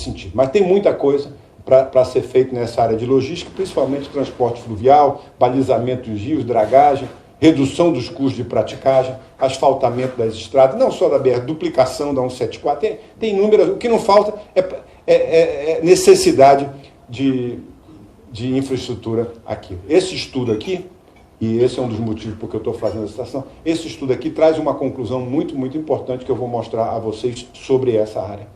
sentido. Mas tem muita coisa para ser feito nessa área de logística, principalmente transporte fluvial, balizamento dos rios, dragagem, redução dos custos de praticagem, asfaltamento das estradas, não só da BR, duplicação da 174, tem inúmeras. O que não falta é necessidade de infraestrutura aqui. Esse estudo aqui, e esse é um dos motivos porque eu estou fazendo essa citação, esse estudo aqui traz uma conclusão muito, muito importante que eu vou mostrar a vocês sobre essa área.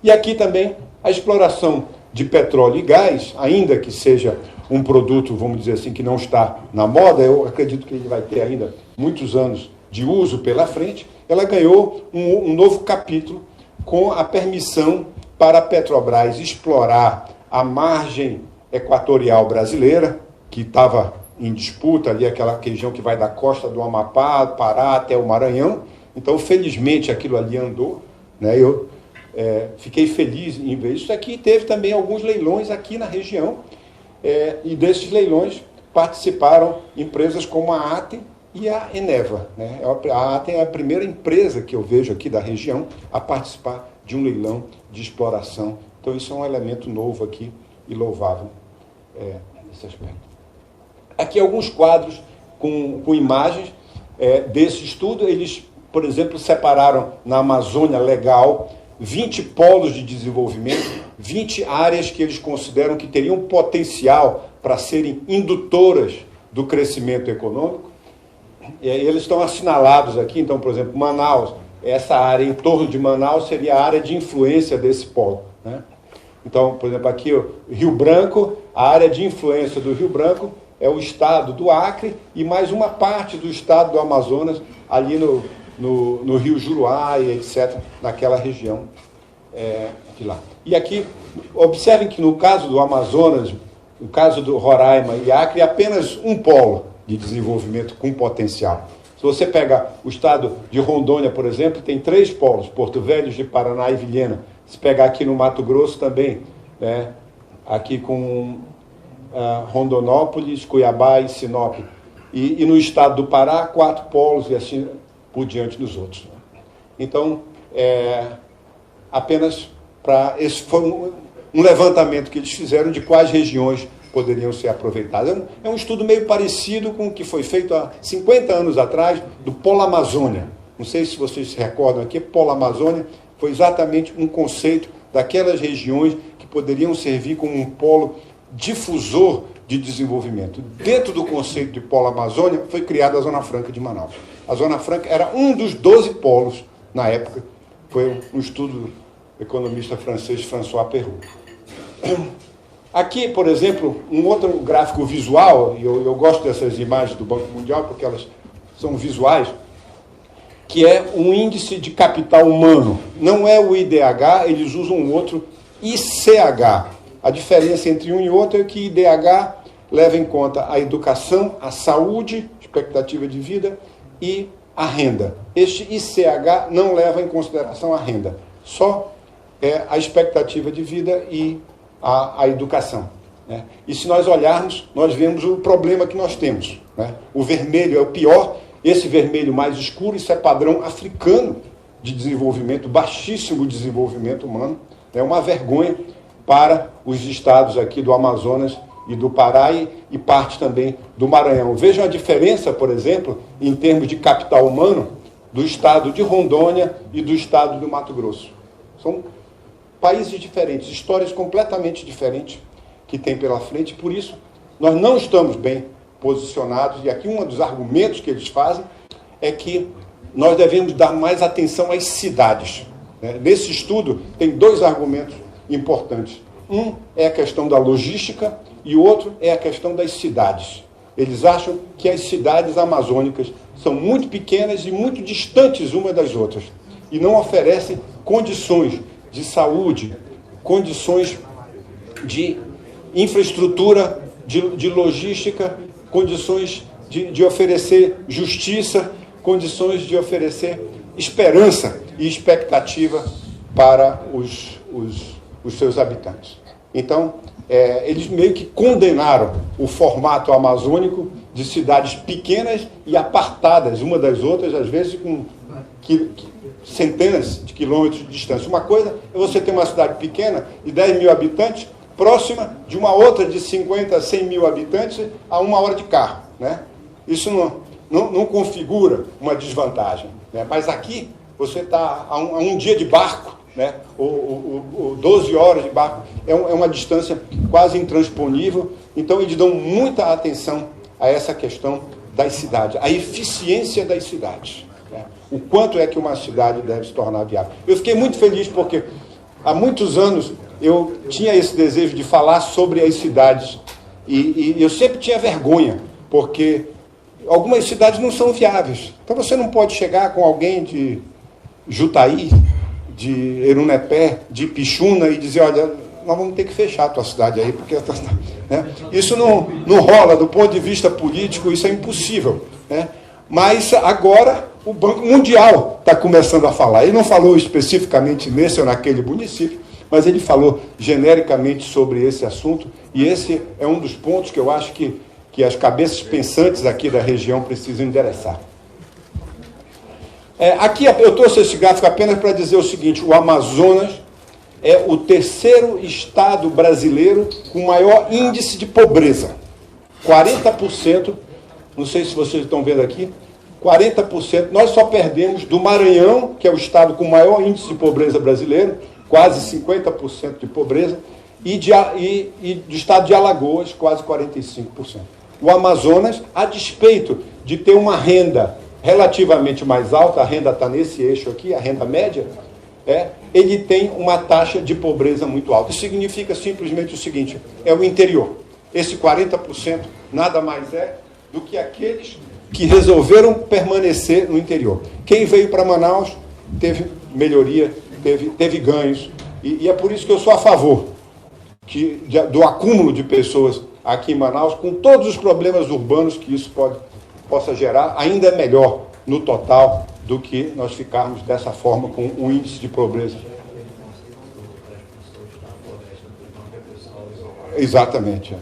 E aqui também a exploração de petróleo e gás, ainda que seja um produto, vamos dizer assim, que não está na moda, eu acredito que ele vai ter ainda muitos anos de uso pela frente, ela ganhou um novo capítulo com a permissão para a Petrobras explorar a margem equatorial brasileira, que estava em disputa ali, aquela região que vai da costa do Amapá, Pará até o Maranhão. Então, felizmente, aquilo ali andou, né? Eu fiquei feliz em ver isso aqui. Teve também alguns leilões aqui na região, e desses leilões participaram empresas como a Atem e a Eneva. Né? A Atem é a primeira empresa que eu vejo aqui da região a participar de um leilão de exploração. Então, isso é um elemento novo aqui e louvável nesse aspecto. Aqui alguns quadros com imagens desse estudo. Eles, por exemplo, separaram na Amazônia Legal 20 polos de desenvolvimento, 20 áreas que eles consideram que teriam potencial para serem indutoras do crescimento econômico. Eles estão assinalados aqui. Então, por exemplo, Manaus, essa área em torno de Manaus seria a área de influência desse polo. Né? Então, por exemplo, aqui o Rio Branco, a área de influência do Rio Branco é o estado do Acre e mais uma parte do estado do Amazonas, ali no Rio Juruá e etc., naquela região de lá. E aqui, observem que no caso do Amazonas, no caso do Roraima e Acre, é apenas um polo de desenvolvimento com potencial. Se você pegar o estado de Rondônia, por exemplo, tem 3 polos, Porto Velho, de Paraná e Vilhena. Se pegar aqui no Mato Grosso também, né, aqui com Rondonópolis, Cuiabá e Sinop. E no estado do Pará, 4 polos e assim por diante dos outros. Então, apenas para... Esse foi um levantamento que eles fizeram de quais regiões poderiam ser aproveitadas. É um estudo meio parecido com o que foi feito há 50 anos atrás, do Polo Amazônia. Não sei se vocês se recordam aqui, Polo Amazônia foi exatamente um conceito daquelas regiões que poderiam servir como um polo difusor de desenvolvimento. Dentro do conceito de Polo Amazônia, foi criada a Zona Franca de Manaus. A Zona Franca era um dos 12 polos, na época, foi um estudo do economista francês François Perroux. Aqui, por exemplo, um outro gráfico visual, e eu gosto dessas imagens do Banco Mundial, porque elas são visuais, que é um índice de capital humano. Não é o IDH, eles usam um outro ICH. A diferença entre um e outro é que IDH leva em conta a educação, a saúde, expectativa de vida e a renda. Este ICH não leva em consideração a renda, só a expectativa de vida e a educação. Né? E se nós olharmos, nós vemos o problema que nós temos. Né? O vermelho é o pior, esse vermelho mais escuro, isso é padrão africano de desenvolvimento, baixíssimo desenvolvimento humano. É uma vergonha para os estados aqui do Amazonas e do Pará e parte também do Maranhão. Vejam a diferença, por exemplo, em termos de capital humano, do estado de Rondônia e do estado do Mato Grosso. São países diferentes, histórias completamente diferentes que tem pela frente, por isso nós não estamos bem posicionados, e aqui um dos argumentos que eles fazem é que nós devemos dar mais atenção às cidades. Né? Nesse estudo tem 2 argumentos importantes. Um é a questão da logística e o outro é a questão das cidades. Eles acham que as cidades amazônicas são muito pequenas e muito distantes umas das outras e não oferecem condições de saúde, condições de infraestrutura, de logística, condições de oferecer justiça, condições de oferecer esperança e expectativa para os seus habitantes. Então, eles meio que condenaram o formato amazônico de cidades pequenas e apartadas uma das outras, às vezes com centenas de quilômetros de distância. Uma coisa é você ter uma cidade pequena de 10 mil habitantes, próxima de uma outra de 50 a 100 mil habitantes a 1 hora de carro. Né? Isso não configura uma desvantagem. Né? Mas aqui você está a um dia de barco, né? ou 12 horas de barco, é uma distância quase intransponível. Então eles dão muita atenção a essa questão das cidades, a eficiência das cidades. Né? O quanto é que uma cidade deve se tornar viável. Eu fiquei muito feliz porque há muitos anos eu tinha esse desejo de falar sobre as cidades e eu sempre tinha vergonha, porque algumas cidades não são viáveis. Então você não pode chegar com alguém de Jutaí, de Erunepé, de Pixuna e dizer, olha, nós vamos ter que fechar a tua cidade aí, porque né? Isso não rola do ponto de vista político, isso é impossível. Né? Mas agora o Banco Mundial está começando a falar. Ele não falou especificamente nesse ou naquele município, mas ele falou genericamente sobre esse assunto, e esse é um dos pontos que eu acho que as cabeças pensantes aqui da região precisam endereçar. Aqui eu trouxe esse gráfico apenas para dizer o seguinte: o Amazonas é o 3º estado brasileiro com maior índice de pobreza. 40%, não sei se vocês estão vendo aqui, 40%, nós só perdemos do Maranhão, que é o estado com maior índice de pobreza brasileiro, quase 50% de pobreza, e do estado de Alagoas, quase 45%. O Amazonas, a despeito de ter uma renda relativamente mais alta, a renda está nesse eixo aqui, a renda média, ele tem uma taxa de pobreza muito alta. Isso significa simplesmente o seguinte: é o interior. Esse 40% nada mais é do que aqueles que resolveram permanecer no interior. Quem veio para Manaus teve melhoria, teve ganhos, e é por isso que eu sou a favor do acúmulo de pessoas aqui em Manaus, com todos os problemas urbanos que isso possa gerar, ainda é melhor no total do que nós ficarmos dessa forma com um índice de pobreza. Exatamente.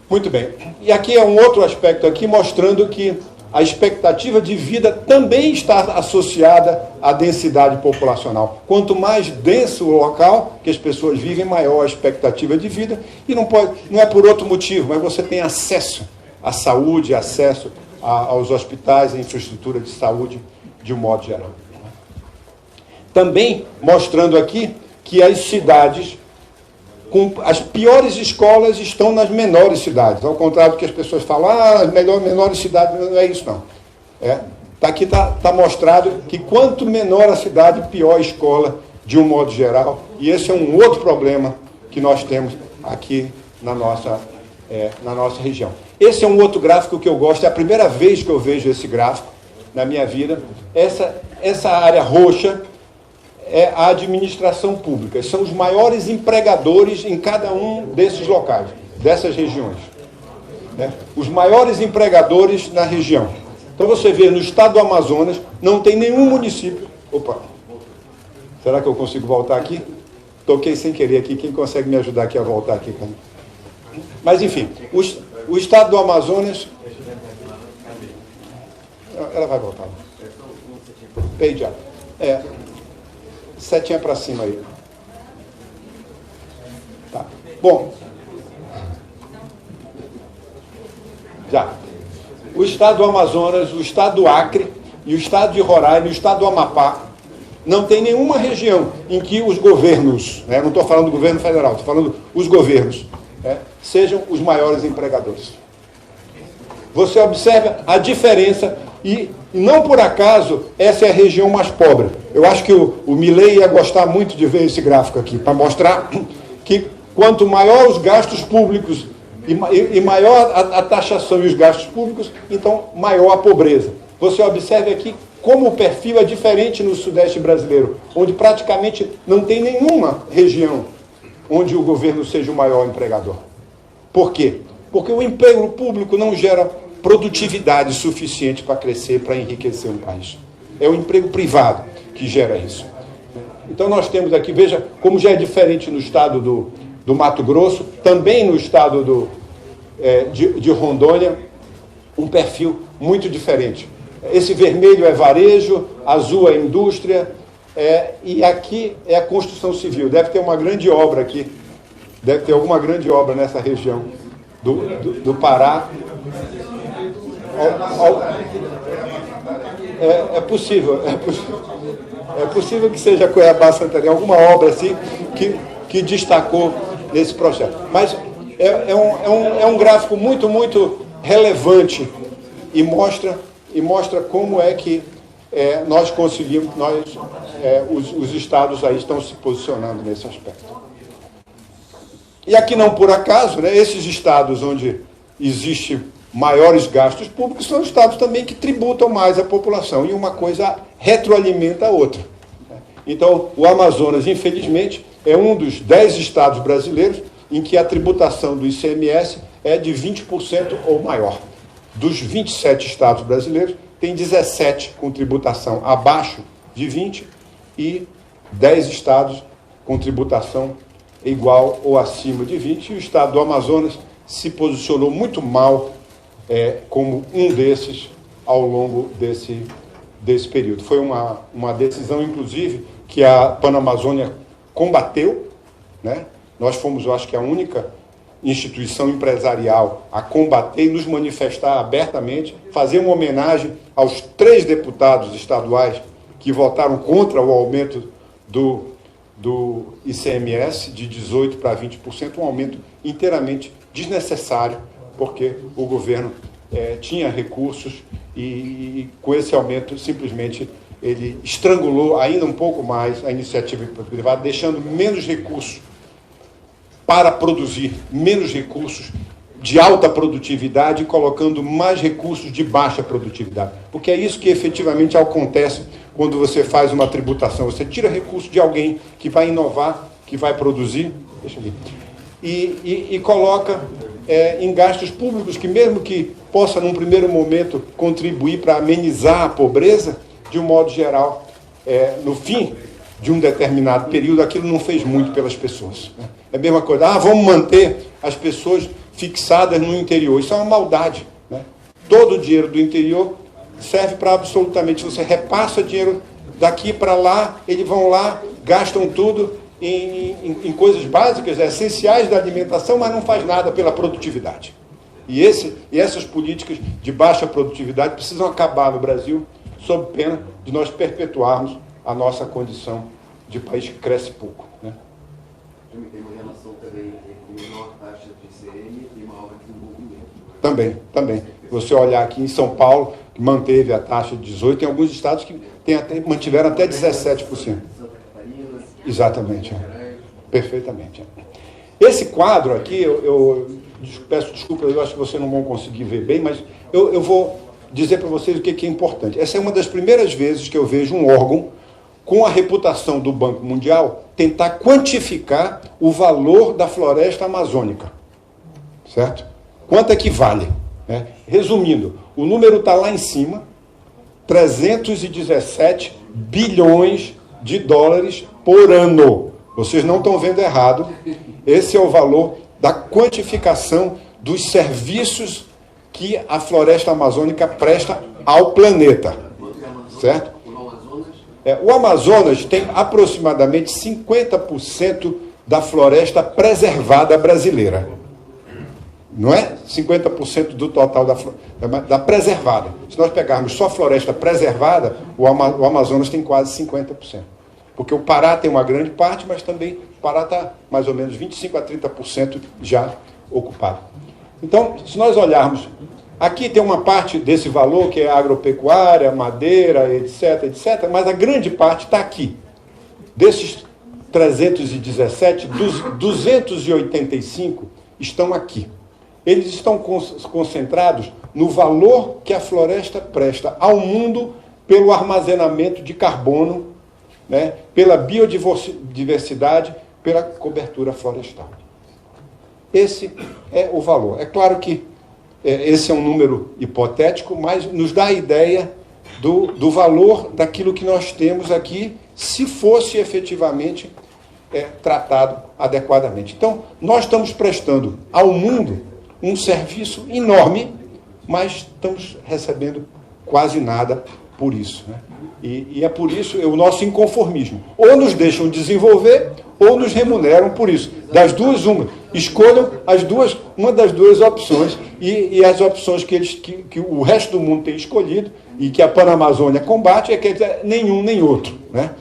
Muito bem. E aqui é um outro aspecto aqui mostrando que a expectativa de vida também está associada à densidade populacional. Quanto mais denso o local que as pessoas vivem, maior a expectativa de vida. E não é por outro motivo, mas você tem acesso à saúde, acesso aos hospitais, à infraestrutura de saúde de um modo geral. Também mostrando aqui que as cidades com as piores escolas estão nas menores cidades. Ao contrário do que as pessoas falam, as menores cidades, não é isso não. Aqui está mostrado que quanto menor a cidade, pior a escola, de um modo geral. E esse é um outro problema que nós temos aqui na nossa região. Esse é um outro gráfico que eu gosto, é a primeira vez que eu vejo esse gráfico na minha vida. Essa área roxa é a administração pública. São os maiores empregadores em cada um desses locais, dessas regiões. Os maiores empregadores na região. Então você vê, no estado do Amazonas, não tem nenhum município... Opa! Será que eu consigo voltar aqui? Toquei sem querer aqui. Quem consegue me ajudar aqui a voltar aqui? Mas, enfim, o estado do Amazonas... Ela vai voltar. Page up. Setinha para cima aí. Tá. Bom. Já. O estado do Amazonas, o estado do Acre e o estado de Roraima e o estado do Amapá não tem nenhuma região em que os governos, não estou falando do governo federal, estou falando os governos, sejam os maiores empregadores. Você observa a diferença e não por acaso essa é a região mais pobre. Eu acho que o Milei ia gostar muito de ver esse gráfico aqui, para mostrar que quanto maior os gastos públicos e maior a taxação e os gastos públicos, então maior a pobreza. Você observa aqui como o perfil é diferente no Sudeste brasileiro, onde praticamente não tem nenhuma região onde o governo seja o maior empregador. Por quê? Porque o emprego público não gera produtividade suficiente para crescer, para enriquecer um país. É o emprego privado que gera isso. Então nós temos aqui, veja como já é diferente no estado do Mato Grosso, também no estado de Rondônia, um perfil muito diferente. Esse vermelho é varejo, azul é indústria, e aqui é a construção civil. Deve ter uma grande obra aqui, deve ter alguma grande obra nessa região do Pará. É possível que seja Cuiabá, Santarém, alguma obra assim que destacou nesse projeto. Mas é um gráfico muito, muito relevante e mostra como é que nós conseguimos, os estados aí estão se posicionando nesse aspecto. E aqui não por acaso, esses estados onde existe maiores gastos públicos são estados também que tributam mais a população, e uma coisa retroalimenta a outra. Então, o Amazonas, infelizmente, é um dos 10 estados brasileiros em que a tributação do ICMS é de 20% ou maior. Dos 27 estados brasileiros, tem 17 com tributação abaixo de 20% e 10 estados com tributação igual ou acima de 20%, e o estado do Amazonas se posicionou muito mal como um desses ao longo desse período. Foi uma decisão, inclusive, que a Panamazônia combateu, Nós fomos, eu acho que a única instituição empresarial a combater e nos manifestar abertamente, fazer uma homenagem aos 3 deputados estaduais que votaram contra o aumento do ICMS de 18% para 20%, um aumento inteiramente desnecessário, porque o governo tinha recursos e com esse aumento simplesmente ele estrangulou ainda um pouco mais a iniciativa privada, deixando menos recursos para produzir, menos recursos de alta produtividade e colocando mais recursos de baixa produtividade. Porque é isso que efetivamente acontece quando você faz uma tributação. Você tira recursos de alguém que vai inovar, que vai produzir, e coloca em gastos públicos que, mesmo que possa, num primeiro momento, contribuir para amenizar a pobreza, de um modo geral, no fim de um determinado período, aquilo não fez muito pelas pessoas. É a mesma coisa, vamos manter as pessoas fixadas no interior. Isso é uma maldade. Né? Todo o dinheiro do interior serve para absolutamente, você repassa dinheiro daqui para lá, eles vão lá, gastam tudo em coisas básicas, essenciais da alimentação, mas não faz nada pela produtividade. E essas políticas de baixa produtividade precisam acabar no Brasil, sob pena de nós perpetuarmos a nossa condição de país que cresce pouco. Né? Tem uma relação também entre menor taxa de ICM e maior desenvolvimento. Também. Você olhar aqui em São Paulo, que manteve a taxa de 18%, tem alguns estados que mantiveram até 17%. Exatamente. Perfeitamente. Esse quadro aqui, eu peço desculpa, eu acho que vocês não vão conseguir ver bem, mas eu vou dizer para vocês o que é importante. Essa é uma das primeiras vezes que eu vejo um órgão com a reputação do Banco Mundial tentar quantificar o valor da floresta amazônica. Certo? Quanto é que vale? Resumindo, o número está lá em cima, 317 bilhões de dólares por ano. Vocês não estão vendo errado. Esse é o valor da quantificação dos serviços que a floresta amazônica presta ao planeta. Certo? O Amazonas tem aproximadamente 50% da floresta preservada brasileira. Não é 50% do total da preservada. Se nós pegarmos só floresta preservada, o Amazonas tem quase 50%. Porque o Pará tem uma grande parte, mas também o Pará está mais ou menos 25% a 30% já ocupado. Então, se nós olharmos, aqui tem uma parte desse valor que é agropecuária, madeira, etc., mas a grande parte está aqui. Desses 317, 285 estão aqui. Eles estão concentrados no valor que a floresta presta ao mundo pelo armazenamento de carbono, né, pela biodiversidade, pela cobertura florestal. Esse é o valor. É claro que esse é um número hipotético, mas nos dá a ideia do valor daquilo que nós temos aqui, se fosse efetivamente tratado adequadamente. Então, nós estamos prestando ao mundo um serviço enorme, mas estamos recebendo quase nada por isso. Né? E é por isso o nosso inconformismo. Ou nos deixam desenvolver, ou nos remuneram por isso. Das duas, uma. Escolham uma das duas opções, e as opções que o resto do mundo tem escolhido, e que a Panamazônia combate, que nenhum nem outro. Né?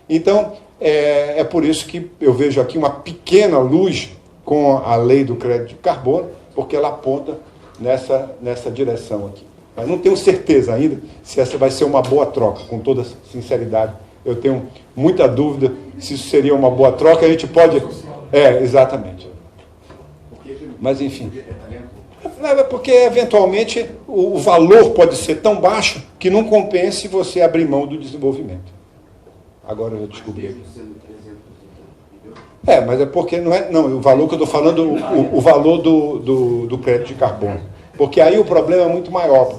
Então, é por isso que eu vejo aqui uma pequena luz com a lei do crédito de carbono, porque ela aponta nessa direção aqui. Mas não tenho certeza ainda se essa vai ser uma boa troca, com toda sinceridade. Eu tenho muita dúvida se isso seria uma boa troca. A gente pode... exatamente. Mas, enfim. Porque, eventualmente, o valor pode ser tão baixo que não compense você abrir mão do desenvolvimento. Agora eu descobri. Mas é porque não, o valor que eu estou falando, o valor do crédito de carbono. Porque aí o problema é muito maior.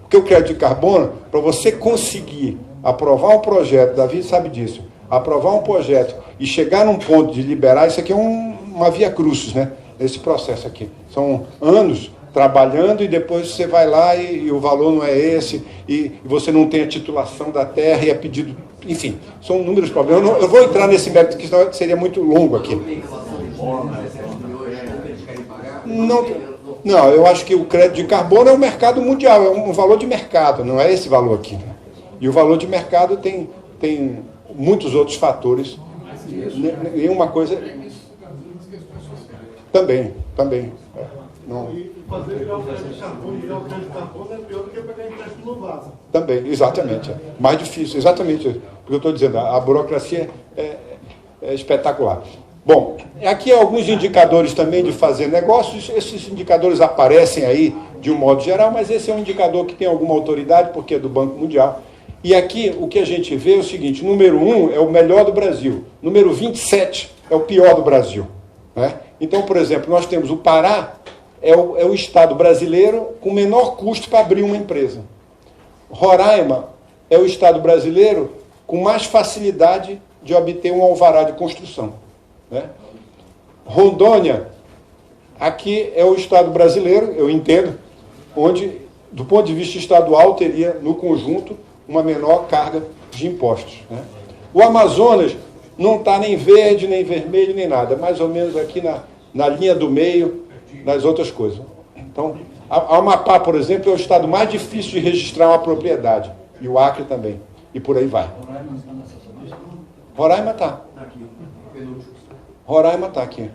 Porque o crédito de carbono, para você conseguir aprovar um projeto, Davi sabe disso, aprovar um projeto e chegar num ponto de liberar, isso aqui é uma via crucis, né? Esse processo aqui. São anos trabalhando e depois você vai lá e o valor não é esse, e você não tem a titulação da terra e é pedido... Enfim, são inúmeros problemas. Eu vou entrar nesse mérito, que seria muito longo aqui. Não, eu acho que o crédito de carbono é um mercado mundial, é um valor de mercado, não é esse valor aqui. E o valor de mercado tem muitos outros fatores. Nenhuma coisa... Também. Não. E fazer virar o crédito de carbono, é pior do que pegar empréstimo no vaso. Também, exatamente. Mais difícil, exatamente. Porque eu estou dizendo, a burocracia é espetacular. Bom, aqui alguns indicadores também de fazer negócios. Esses indicadores aparecem aí de um modo geral, mas esse é um indicador que tem alguma autoridade, porque é do Banco Mundial. E aqui o que a gente vê é o seguinte: número 1 é o melhor do Brasil, número 27 é o pior do Brasil. Né? Então, por exemplo, nós temos o Pará, é o estado brasileiro com menor custo para abrir uma empresa. Roraima é o estado brasileiro com mais facilidade de obter um alvará de construção, né? Rondônia, aqui é o estado brasileiro, eu entendo, onde, do ponto de vista estadual, teria, no conjunto, uma menor carga de impostos, né? O Amazonas não está nem verde, nem vermelho, nem nada, mais ou menos aqui na linha do meio, nas outras coisas. Então, a Amapá, por exemplo, é o estado mais difícil de registrar uma propriedade, e o Acre também, e por aí vai. Roraima está. Roraima está aqui.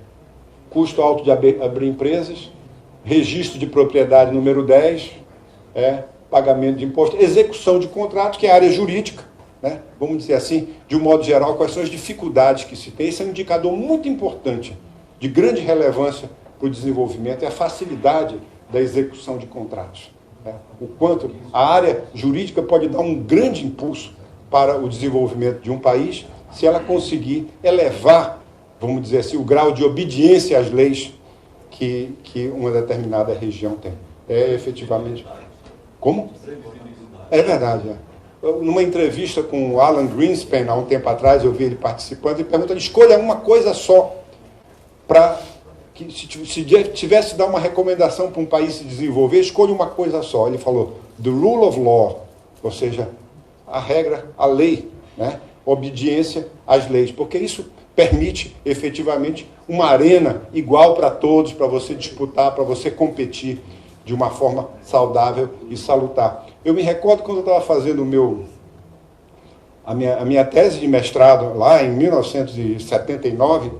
Custo alto de abrir empresas, registro de propriedade número 10, pagamento de imposto, execução de contratos, que é a área jurídica, né? Vamos dizer assim, de um modo geral, quais são as dificuldades que se tem. Esse é um indicador muito importante, de grande relevância para o desenvolvimento, é a facilidade da execução de contratos, né? O quanto a área jurídica pode dar um grande impulso para o desenvolvimento de um país, se ela conseguir elevar, vamos dizer assim, o grau de obediência às leis que uma determinada região tem. É efetivamente... Como? É verdade, Numa entrevista com o Alan Greenspan, há um tempo atrás, eu vi ele participando, e pergunta: escolha uma coisa só para que, se tivesse de dar uma recomendação para um país se desenvolver, escolha uma coisa só. Ele falou: the rule of law, ou seja, a regra, a lei, né? Obediência às leis, porque isso permite efetivamente uma arena igual para todos, para você disputar, para você competir de uma forma saudável e salutar. Eu me recordo quando eu estava fazendo a minha tese de mestrado, lá em 1979,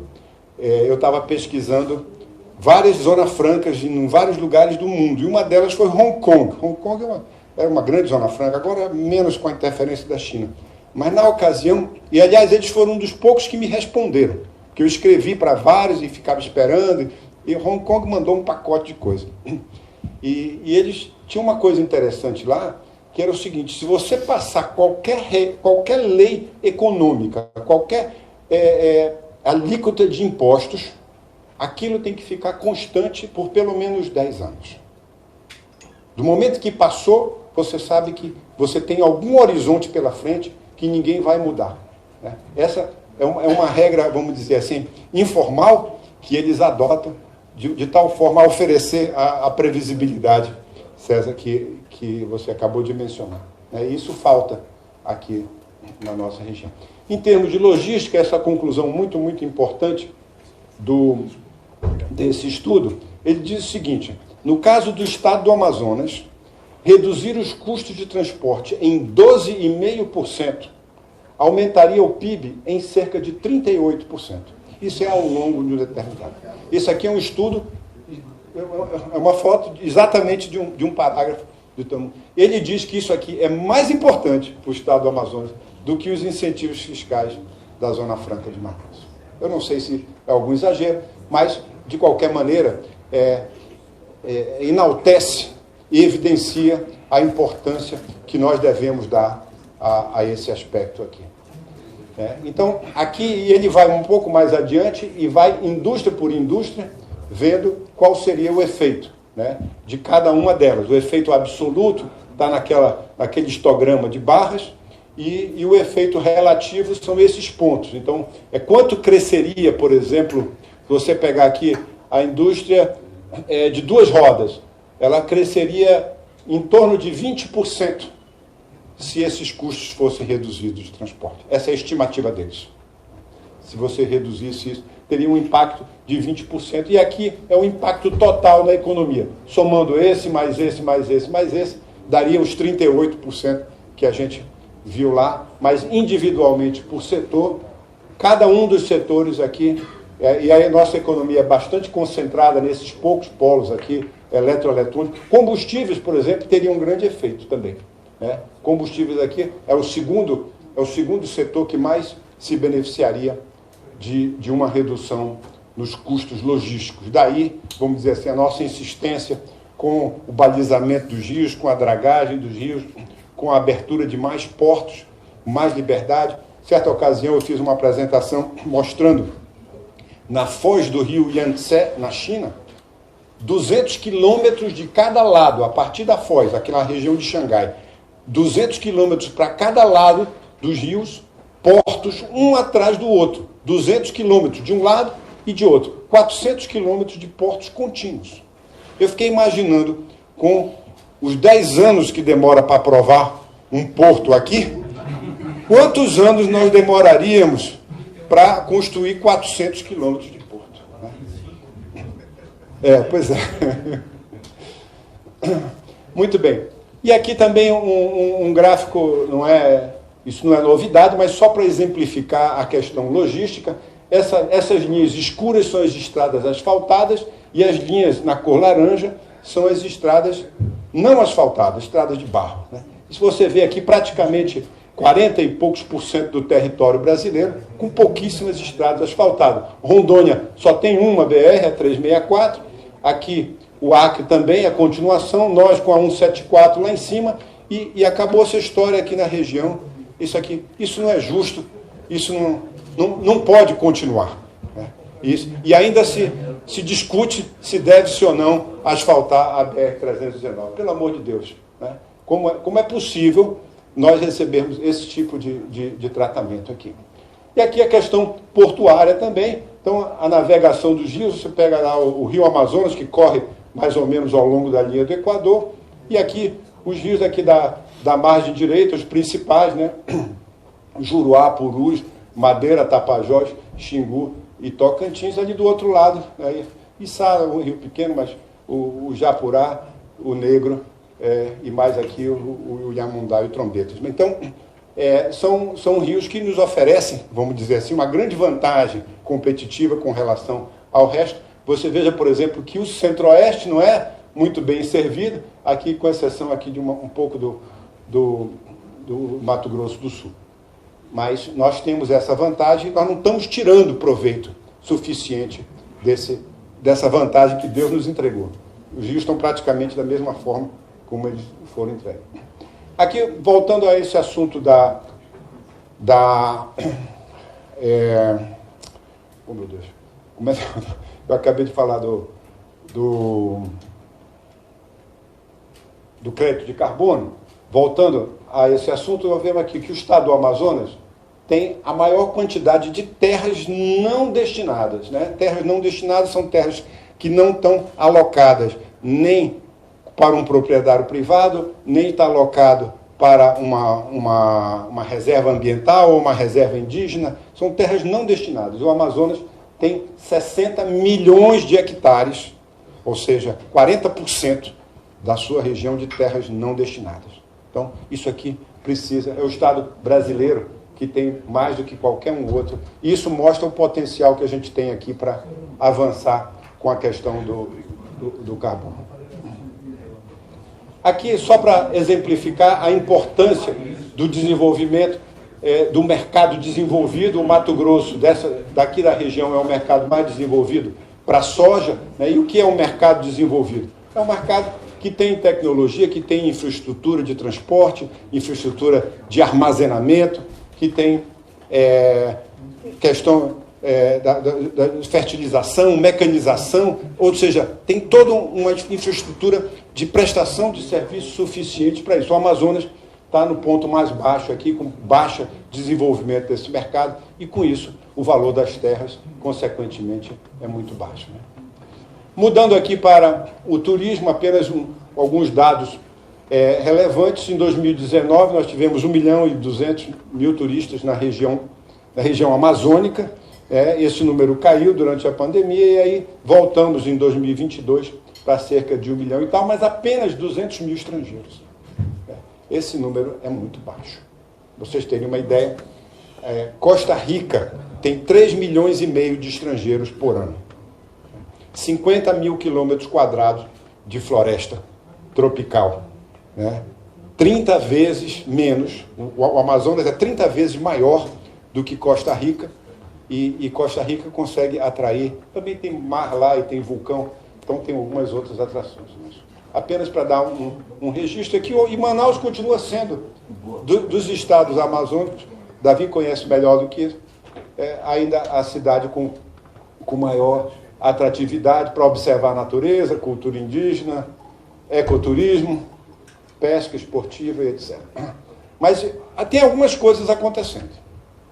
eu estava pesquisando várias zonas francas em vários lugares do mundo, e uma delas foi Hong Kong. Hong Kong era uma grande zona franca, agora menos com a interferência da China. Mas na ocasião, e aliás eles foram um dos poucos que me responderam, que eu escrevi para vários e ficava esperando, e Hong Kong mandou um pacote de coisa. E eles tinham uma coisa interessante lá, que era o seguinte: se você passar qualquer lei econômica, qualquer alíquota de impostos, aquilo tem que ficar constante por pelo menos 10 anos. Do momento que passou, você sabe que você tem algum horizonte pela frente que ninguém vai mudar, né? Essa é uma regra, vamos dizer assim, informal, que eles adotam de tal forma a oferecer a previsibilidade, César, que você acabou de mencionar, né? Isso falta aqui na nossa região. Em termos de logística, essa conclusão muito, muito importante desse estudo, ele diz o seguinte: no caso do estado do Amazonas, reduzir os custos de transporte em 12,5% aumentaria o PIB em cerca de 38%. Isso é ao longo de um determinado. Isso aqui é um estudo, é uma foto exatamente de um parágrafo. Ele diz que isso aqui é mais importante para o estado do Amazonas do que os incentivos fiscais da Zona Franca de Manaus. Eu não sei se é algum exagero, mas, de qualquer maneira, enaltece e evidencia a importância que nós devemos dar a esse aspecto aqui. Então, aqui ele vai um pouco mais adiante e vai indústria por indústria, vendo qual seria o efeito, né, de cada uma delas. O efeito absoluto está naquele histograma de barras, e o efeito relativo são esses pontos. Então, quanto cresceria, por exemplo, se você pegar aqui a indústria de 2 rodas, ela cresceria em torno de 20% se esses custos fossem reduzidos de transporte. Essa é a estimativa deles. Se você reduzisse isso, teria um impacto de 20%. E aqui é o impacto total na economia. Somando esse, mais esse, mais esse, mais esse, daria os 38% que a gente viu lá, mas individualmente por setor, cada um dos setores aqui, e aí a nossa economia é bastante concentrada nesses poucos polos aqui, eletroeletrônicos. Combustíveis, por exemplo, teriam um grande efeito também, né? Combustíveis aqui é o segundo setor que mais se beneficiaria de uma redução nos custos logísticos. Daí, vamos dizer assim, a nossa insistência com o balizamento dos rios, com a dragagem dos rios, com a abertura de mais portos, mais liberdade. Certa ocasião eu fiz uma apresentação mostrando na foz do rio Yangtze, na China, 200 quilômetros de cada lado, a partir da foz, aqui na região de Xangai, 200 quilômetros para cada lado dos rios, portos, um atrás do outro, 200 quilômetros de um lado e de outro, 400 quilômetros de portos contínuos. Eu fiquei imaginando, com os 10 anos que demora para aprovar um porto aqui, quantos anos nós demoraríamos para construir 400 quilômetros de porto? Pois é. Muito bem. E aqui também um gráfico, isso não é novidade, mas só para exemplificar a questão logística. Essas linhas escuras são as estradas asfaltadas e as linhas na cor laranja são as estradas não asfaltadas, estradas de barro. Né? Se você vê aqui, praticamente 40 e poucos % do território brasileiro com pouquíssimas estradas asfaltadas. Rondônia só tem uma BR, a 364. Aqui o Acre também, a continuação, nós com a 174 lá em cima, e acabou essa história aqui na região. Isso não é justo, isso não pode continuar. Né? E ainda se discute se deve-se ou não asfaltar a BR-319. Pelo amor de Deus. Né? Como é possível nós recebermos esse tipo de tratamento aqui? E aqui a questão portuária também. Então, a navegação dos rios, você pega lá o rio Amazonas, que corre mais ou menos ao longo da linha do Equador, e aqui os rios aqui da margem direita, os principais, né? Juruá, Purus, Madeira, Tapajós, Xingu e Tocantins. Ali do outro lado, né? Içara, um rio pequeno, mas o Japurá, o Negro, e mais aqui o Yamundá e o Trombetas. Então, são rios que nos oferecem, vamos dizer assim, uma grande vantagem competitiva com relação ao resto. Você veja, por exemplo, que o Centro-Oeste não é muito bem servido, aqui com exceção aqui de um pouco do Mato Grosso do Sul. Mas nós temos essa vantagem, nós não estamos tirando proveito suficiente dessa vantagem que Deus nos entregou. Os rios estão praticamente da mesma forma como eles foram entregues. Aqui, voltando a esse assunto oh, meu Deus. Eu acabei de falar do crédito de carbono. Voltando a esse assunto, nós vemos aqui que o estado do Amazonas tem a maior quantidade de terras não destinadas. Né? Terras não destinadas são terras que não estão alocadas nem para um proprietário privado, nem está alocado para uma reserva ambiental ou uma reserva indígena. São terras não destinadas. O Amazonas tem 60 milhões de hectares, ou seja, 40% da sua região de terras não destinadas. Então, isso aqui é o Estado brasileiro que tem mais do que qualquer um outro. E isso mostra o potencial que a gente tem aqui para avançar com a questão do carbono. Aqui, só para exemplificar a importância do desenvolvimento do mercado desenvolvido, o Mato Grosso, daqui da região, é o mercado mais desenvolvido para a soja. Né? E o que é um mercado desenvolvido? É um mercado que tem tecnologia, que tem infraestrutura de transporte, infraestrutura de armazenamento, que tem questão da fertilização, mecanização, ou seja, tem toda uma infraestrutura de prestação de serviços suficientes para isso. O Amazonas está no ponto mais baixo aqui, com baixo desenvolvimento desse mercado, e com isso o valor das terras, consequentemente, é muito baixo. Né? Mudando aqui para o turismo, apenas alguns dados relevantes. Em 2019, nós tivemos 1.200.000 turistas na região amazônica. Esse número caiu durante a pandemia, e aí voltamos em 2022 para cerca de 1 milhão e tal, mas apenas 200.000 estrangeiros. Esse número é muito baixo. Vocês terem uma ideia, Costa Rica tem 3,5 milhões de estrangeiros por ano. 50 mil quilômetros quadrados de floresta tropical. Né? 30 vezes menos. O Amazonas é 30 vezes maior do que Costa Rica, e Costa Rica consegue atrair. Também tem mar lá e tem vulcão, então tem algumas outras atrações. Apenas para dar um registro aqui, e Manaus continua sendo, dos estados amazônicos, Davi conhece melhor do que ainda a cidade com com maior atratividade para observar a natureza, cultura indígena, ecoturismo, pesca esportiva e etc. Mas tem algumas coisas acontecendo,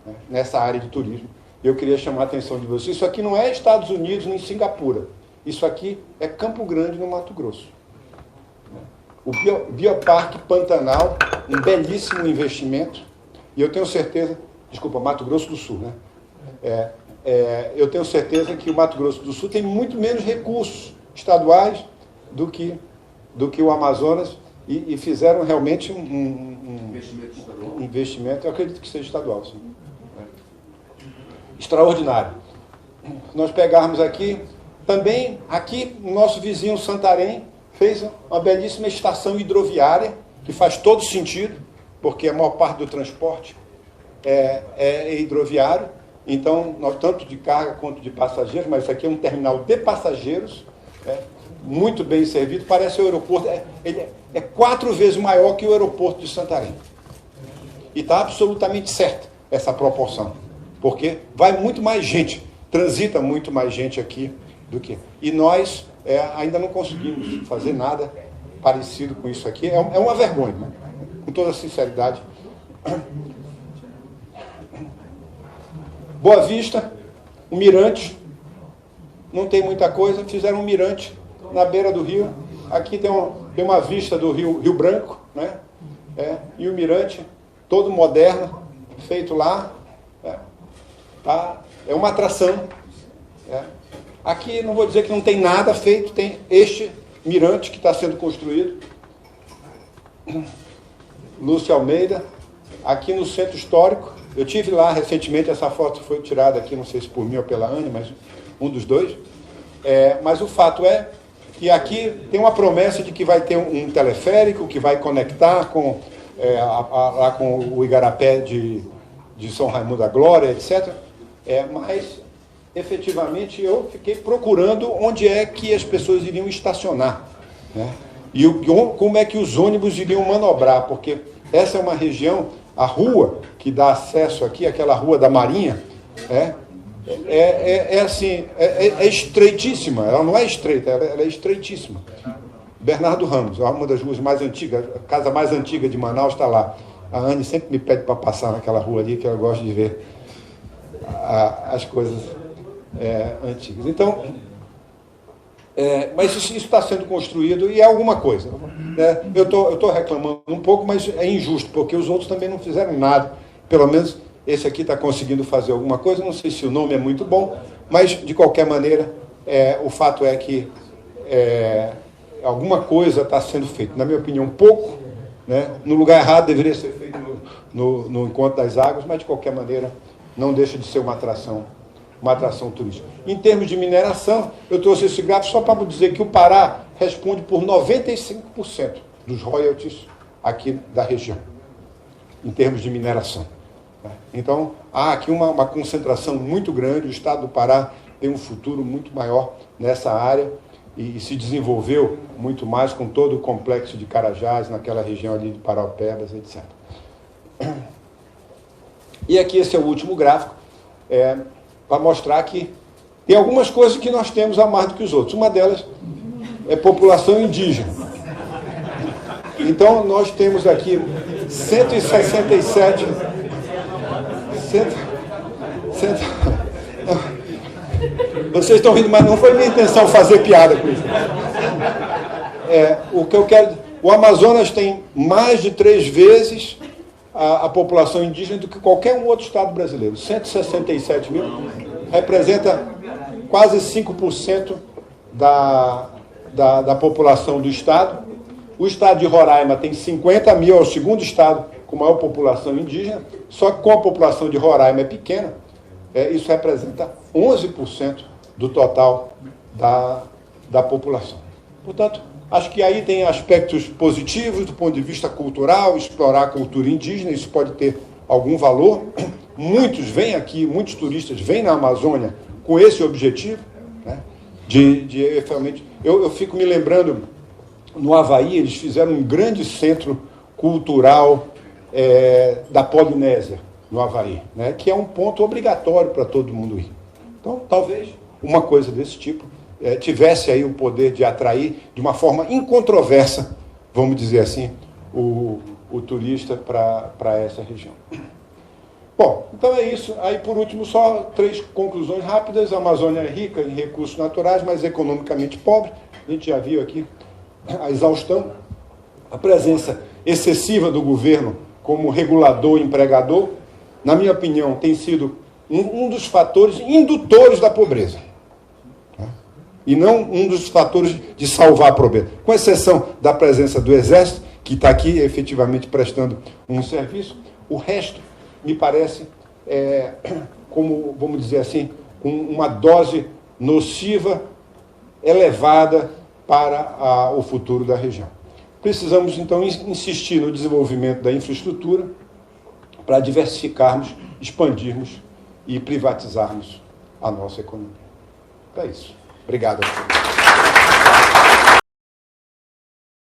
né, nessa área de turismo. Eu queria chamar a atenção de vocês. Isso aqui não é Estados Unidos nem Singapura. Isso aqui é Campo Grande, no Mato Grosso. O Bioparque Pantanal, um belíssimo investimento. E eu tenho certeza... Desculpa, Mato Grosso do Sul, né? Eu tenho certeza que o Mato Grosso do Sul tem muito menos recursos estaduais do que o Amazonas e fizeram realmente um investimento, eu acredito que seja estadual, sim. Extraordinário. Nós pegarmos aqui, também aqui o nosso vizinho Santarém fez uma belíssima estação hidroviária, que faz todo sentido, porque a maior parte do transporte é hidroviário. Então, tanto de carga quanto de passageiros, mas isso aqui é um terminal de passageiros, muito bem servido, parece o aeroporto, ele é 4 vezes maior que o aeroporto de Santarém. E está absolutamente certa essa proporção, porque vai muito mais gente, transita muito mais gente aqui do que... E nós ainda não conseguimos fazer nada parecido com isso aqui, é uma vergonha, né? Com toda a sinceridade. Boa Vista, um mirante, não tem muita coisa, fizeram um mirante na beira do rio. Aqui tem uma vista do Rio Branco, né? E o mirante, todo moderno, feito lá. É uma atração. Aqui não vou dizer que não tem nada feito, tem este mirante que está sendo construído. Lúcio Almeida, aqui no Centro Histórico. Eu tive lá recentemente, essa foto foi tirada aqui, não sei se por mim ou pela Anne, mas um dos dois. Mas o fato é que aqui tem uma promessa de que vai ter um teleférico que vai conectar com o Igarapé de São Raimundo da Glória, etc. Mas, efetivamente, eu fiquei procurando onde é que as pessoas iriam estacionar, né? E como é que os ônibus iriam manobrar, porque essa é uma região, a rua que dá acesso aqui, aquela rua da Marinha, é estreitíssima. Ela não é estreita, ela é estreitíssima. Bernardo Ramos, uma das ruas mais antigas, a casa mais antiga de Manaus está lá. A Anne sempre me pede para passar naquela rua ali, que eu gosto de ver as coisas antigas. Então, mas isso está sendo construído e é alguma coisa, né? Eu estou reclamando um pouco, mas é injusto, porque os outros também não fizeram nada. Pelo menos esse aqui está conseguindo fazer alguma coisa. Não sei se o nome é muito bom, mas, de qualquer maneira, o fato é que alguma coisa está sendo feita. Na minha opinião, pouco, né? No lugar errado, deveria ser feito no Encontro das Águas, mas, de qualquer maneira, não deixa de ser uma atração turística. Em termos de mineração, eu trouxe esse gráfico só para dizer que o Pará responde por 95% dos royalties aqui da região, em termos de mineração. Então, há aqui uma concentração muito grande. O estado do Pará tem um futuro muito maior nessa área e se desenvolveu muito mais com todo o complexo de Carajás, naquela região ali de Paraupebas, etc. E aqui esse é o último gráfico, para mostrar que tem algumas coisas que nós temos a mais do que os outros. Uma delas é população indígena. Então, nós temos aqui 167... Vocês estão rindo, mas não foi minha intenção fazer piada com isso. O que eu quero... O Amazonas tem mais de 3 vezes a população indígena do que qualquer um outro estado brasileiro. 167 mil representa quase 5% da população do estado. O estado de Roraima tem 50 mil, é o segundo estado com maior população indígena, só que com a população de Roraima é pequena, isso representa 11% do total da população. Portanto, acho que aí tem aspectos positivos do ponto de vista cultural, explorar a cultura indígena, isso pode ter algum valor. Muitos vêm aqui, muitos turistas vêm na Amazônia com esse objetivo, né, de realmente... Eu fico me lembrando, no Havaí, eles fizeram um grande centro cultural da Polinésia, no Havaí, né, que é um ponto obrigatório para todo mundo ir. Então, talvez uma coisa desse tipo tivesse aí o poder de atrair de uma forma incontroversa, vamos dizer assim, o turista para essa região. Bom, então é isso. Aí, por último, só 3 conclusões rápidas. A Amazônia é rica em recursos naturais, mas economicamente pobre. A gente já viu aqui a exaustão, a presença excessiva do governo como regulador e empregador, na minha opinião, tem sido um dos fatores indutores da pobreza. E não um dos fatores de salvar a pobreza. Com exceção da presença do Exército, que está aqui efetivamente prestando um serviço, o resto me parece, como, vamos dizer assim, uma dose nociva elevada para o futuro da região. Precisamos, então, insistir no desenvolvimento da infraestrutura para diversificarmos, expandirmos e privatizarmos a nossa economia. É isso. Obrigado a todos.